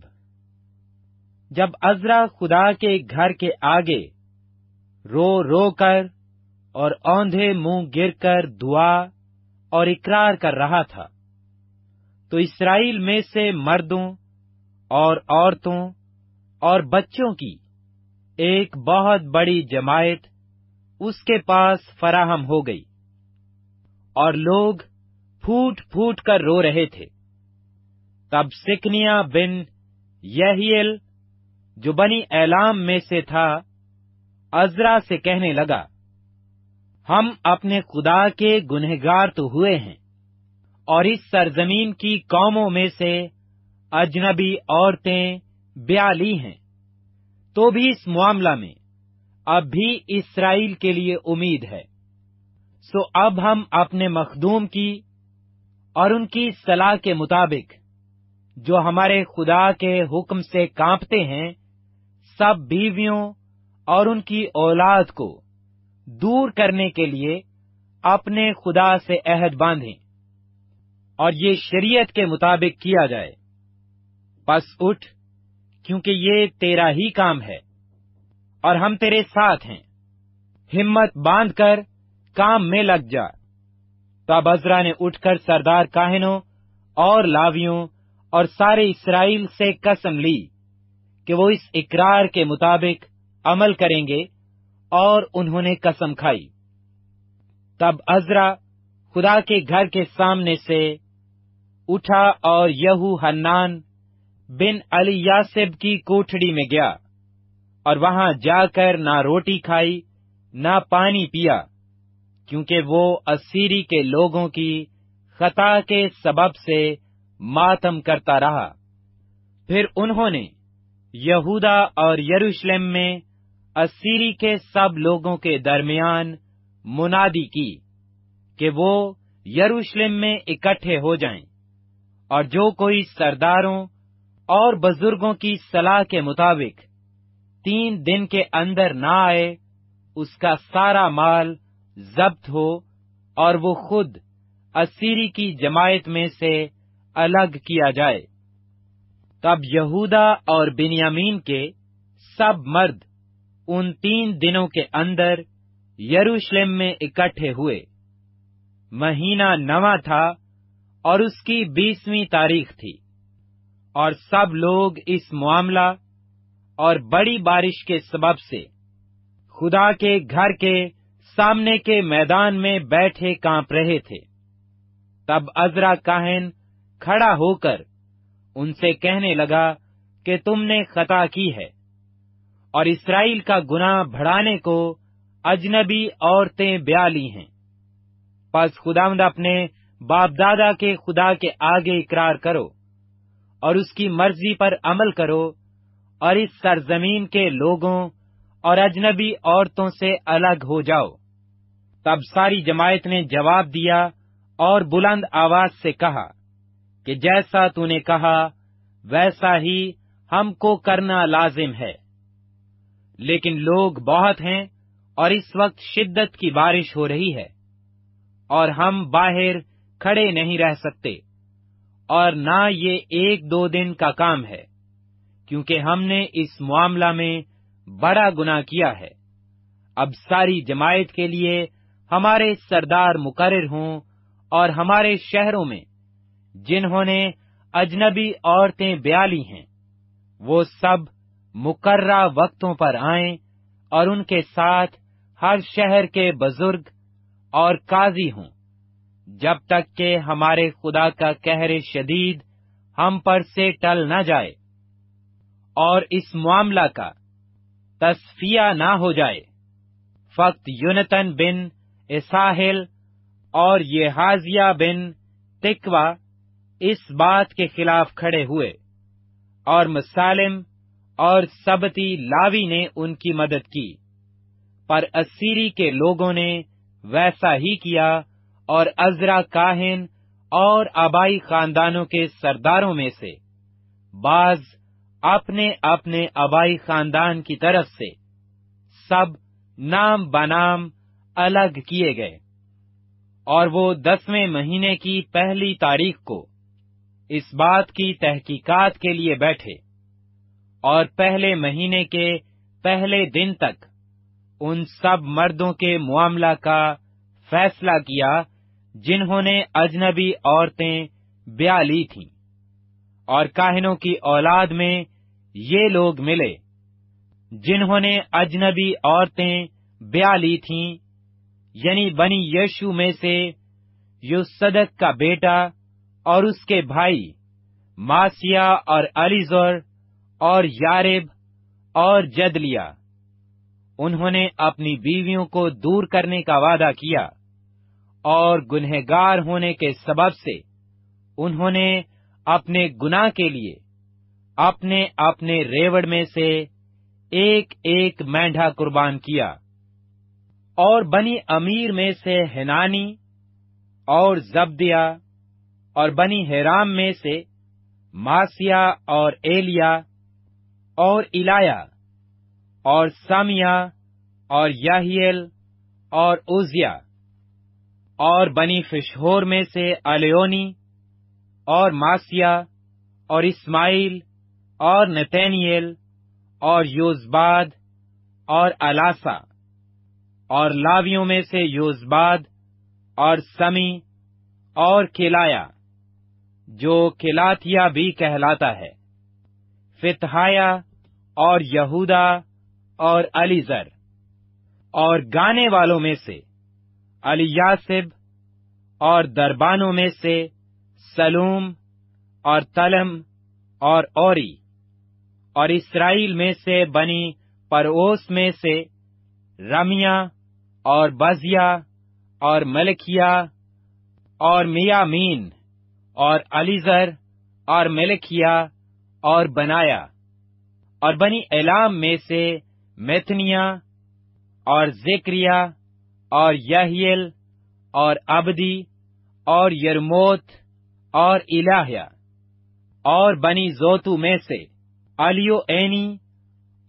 جب عزرا خدا کے گھر کے آگے رو رو کر اور اوندھے منہ گر کر دعا اور اقرار کر رہا تھا، تو اسرائیل میں سے مردوں اور عورتوں اور بچوں کی ایک بہت بڑی جماعت اس کے پاس فراہم ہو گئی، اور لوگ پھوٹ پھوٹ کر رو رہے تھے۔ تب سکنیا بن یحییل جو بنی ایلام میں سے تھا، عزرا سے کہنے لگا، ہم اپنے خدا کے گنہگار تو ہوئے ہیں، اور اس سرزمین کی قوموں میں سے اجنبی عورتیں بیاہ لی ہیں، تو بھی اس معاملہ میں اب بھی اسرائیل کے لیے امید ہے۔ سو اب ہم اپنے مخدوم کی اور ان کی صلاح کے مطابق، جو ہمارے خدا کے حکم سے کانپتے ہیں، سب بیویوں اور ان کی اولاد کو دور کرنے کے لیے اپنے خدا سے عہد باندھیں، اور یہ شریعت کے مطابق کیا جائے۔ پس اٹھ، کیونکہ یہ تیرا ہی کام ہے، اور ہم تیرے ساتھ ہیں، ہمت باندھ کر کام میں لگ جا۔ تب عزرا نے اٹھ کر سردار کاہنوں اور لاویوں اور سارے اسرائیل سے قسم لی کہ وہ اس اقرار کے مطابق عمل کریں گے، اور انہوں نے قسم کھائی۔ تب عزرا خدا کے گھر کے سامنے سے اٹھا اور یہو حنان بن الیاسب کی کوٹھڑی میں گیا، اور وہاں جا کر نہ روٹی کھائی نہ پانی پیا، کیونکہ وہ اسیری کے لوگوں کی خطا کے سبب سے ماتم کرتا رہا۔ پھر انہوں نے یہودا اور یروشلم میں اسیری کے سب لوگوں کے درمیان منادی کی کہ وہ یروشلم میں اکٹھے ہو جائیں، اور جو کوئی سرداروں اور بزرگوں کی صلاح کے مطابق 3 دن کے اندر نہ آئے، اس کا سارا مال ضبط ہو، اور وہ خود اسیری کی جماعت میں سے الگ کیا جائے۔ تب یہودا اور بنیامین کے سب مرد ان 3 دنوں کے اندر یروشلم میں اکٹھے ہوئے۔ مہینہ 9واں تھا، اور اس کی 20ویں تاریخ تھی، اور سب لوگ اس معاملہ اور بڑی بارش کے سبب سے خدا کے گھر کے سامنے کے میدان میں بیٹھے کانپ رہے تھے۔ تب عزرا کاہن کھڑا ہو کر ان سے کہنے لگا کہ تم نے خطا کی ہے، اور اسرائیل کا گناہ بڑھانے کو اجنبی عورتیں بیاہ لی ہیں۔ پس خداوند اپنے باپ دادا کے خدا کے آگے اقرار کرو، اور اس کی مرضی پر عمل کرو، اور اس سرزمین کے لوگوں اور اجنبی عورتوں سے الگ ہو جاؤ۔ تب ساری جماعت نے جواب دیا اور بلند آواز سے کہا کہ جیسا تو نے کہا ویسا ہی ہم کو کرنا لازم ہے۔ لیکن لوگ بہت ہیں، اور اس وقت شدت کی بارش ہو رہی ہے، اور ہم باہر کھڑے نہیں رہ سکتے، اور نہ یہ 1-2 دن کا کام ہے، کیونکہ ہم نے اس معاملہ میں بڑا گناہ کیا ہے۔ اب ساری جماعت کے لیے ہمارے سردار مقرر ہوں، اور ہمارے شہروں میں جنہوں نے اجنبی عورتیں بیاہ لی ہیں، وہ سب مقررہ وقتوں پر آئیں، اور ان کے ساتھ ہر شہر کے بزرگ اور قاضی ہوں، جب تک کہ ہمارے خدا کا قہر شدید ہم پر سے ٹل نہ جائے، اور اس معاملہ کا تصفیہ نہ ہو جائے۔ فقط یونتن بن اساہل اور یحازیہ بن تکوا اس بات کے خلاف کھڑے ہوئے، اور مسالم اور سبتی لاوی نے ان کی مدد کی، پر اسیری کے لوگوں نے ویسا ہی کیا، اور عزرا کاہن اور آبائی خاندانوں کے سرداروں میں سے بعض اپنے اپنے آبائی خاندان کی طرف سے سب نام بنام الگ کیے گئے، اور وہ 10ویں مہینے کی پہلی تاریخ کو اس بات کی تحقیقات کے لیے بیٹھے، اور پہلے مہینے کے پہلے دن تک ان سب مردوں کے معاملہ کا فیصلہ کیا جنہوں نے اجنبی عورتیں بیاہ لی تھیں، اور کاہنوں کی اولاد میں یہ لوگ ملے جنہوں نے اجنبی عورتیں بیاہ لی تھیں، یعنی بنی یشو میں سے یوصدق کا بیٹا اور اس کے بھائی ماسیا اور علیزر اور یارب اور جدلیا۔ انہوں نے اپنی بیویوں کو دور کرنے کا وعدہ کیا، اور گنہگار ہونے کے سبب سے انہوں نے اپنے گناہ کے لیے اپنے اپنے ریوڑ میں سے ایک ایک مینڈھا قربان کیا۔ اور بنی امیر میں سے ہنانی اور زبدیا، اور بنی حرام میں سے ماسیا اور ایلیا اور ایلایا اور سمیا اور یحییل اور عزیا، اور بنی فشہور میں سے الیونی اور ماسیا اور اسماعیل اور نتنیل اور یوزباد اور الاسا، اور لاویوں میں سے یوزباد اور سمی اور کلایا جو کلاتیا بھی کہلاتا ہے، فتحایا اور یہودا اور علیزر، اور گانے والوں میں سے الیاسب، اور دربانوں میں سے سلوم اور تلم اور اوری، اور اسرائیل میں سے بنی پروس میں سے رمیا اور بزیا اور ملکیا اور میامین اور علیزر اور ملکیا اور بنایا، اور بنی ایلام میں سے متنیا اور ذکریا اور یحییل اور عبدی اور یرموت اور الہیہ، اور بنی زوتو میں سے الیو اینی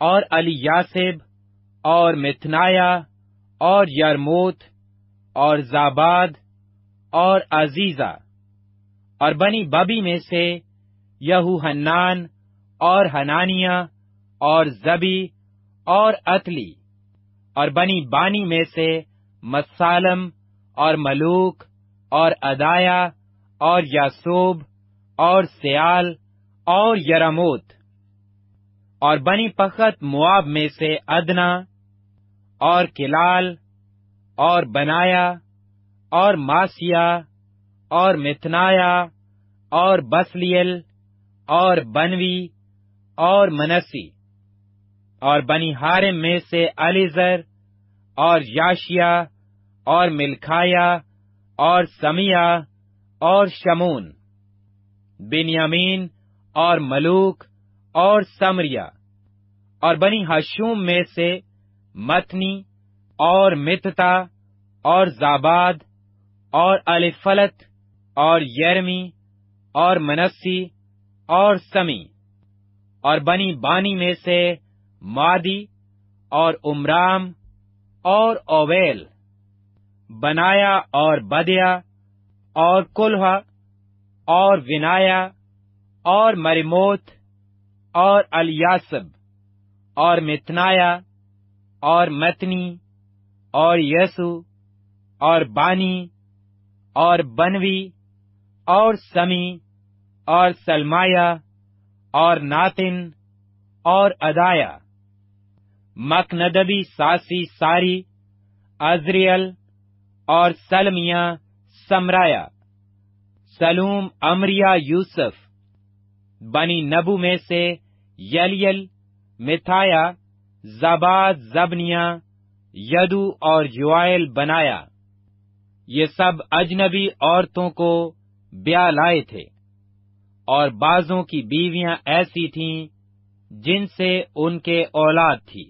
اور الیاسب اور متنایا اور یرموت اور زاباد اور عزیزہ، اور بنی ببی میں سے یہوحنان اور حنانیہ اور زبی اور اتلی، اور بنی بانی میں سے مسالم اور ملوک اور ادایا اور یاسوب اور سیال اور یرموت، اور بنی پخت مواب میں سے ادنا اور کلال اور بنایا اور ماسیا اور متنایا اور بسلیل اور بنوی اور منسی، اور بنی حارم میں سے علیزر اور یاشیا اور ملکھایا اور سمیا اور شمون، بنیامین اور ملوک اور سمریا، اور بنی حشوم میں سے متنی اور متتا اور زاباد اور الفلت اور یرمی اور منسی اور سمی، اور بنی بانی میں سے مادی اور عمرام اور اویل، بنایا اور بدیا اور کلہ اور ونایا اور مرموت اور الیاسب اور متنایا اور متنی اور یسو اور بانی اور بنوی اور سمی اور سلمایا اور ناتن اور ادایا، مکندبی ساسی ساری، عزریل اور سلمیا سمرایا، سلوم امریا یوسف، بنی نبو میں سے یلیل، متھایا، زباد زبنیا، یدو اور یوائل بنایا۔ یہ سب اجنبی عورتوں کو بیاہ لائے تھے، اور بعضوں کی بیویاں ایسی تھیں جن سے ان کے اولاد تھی۔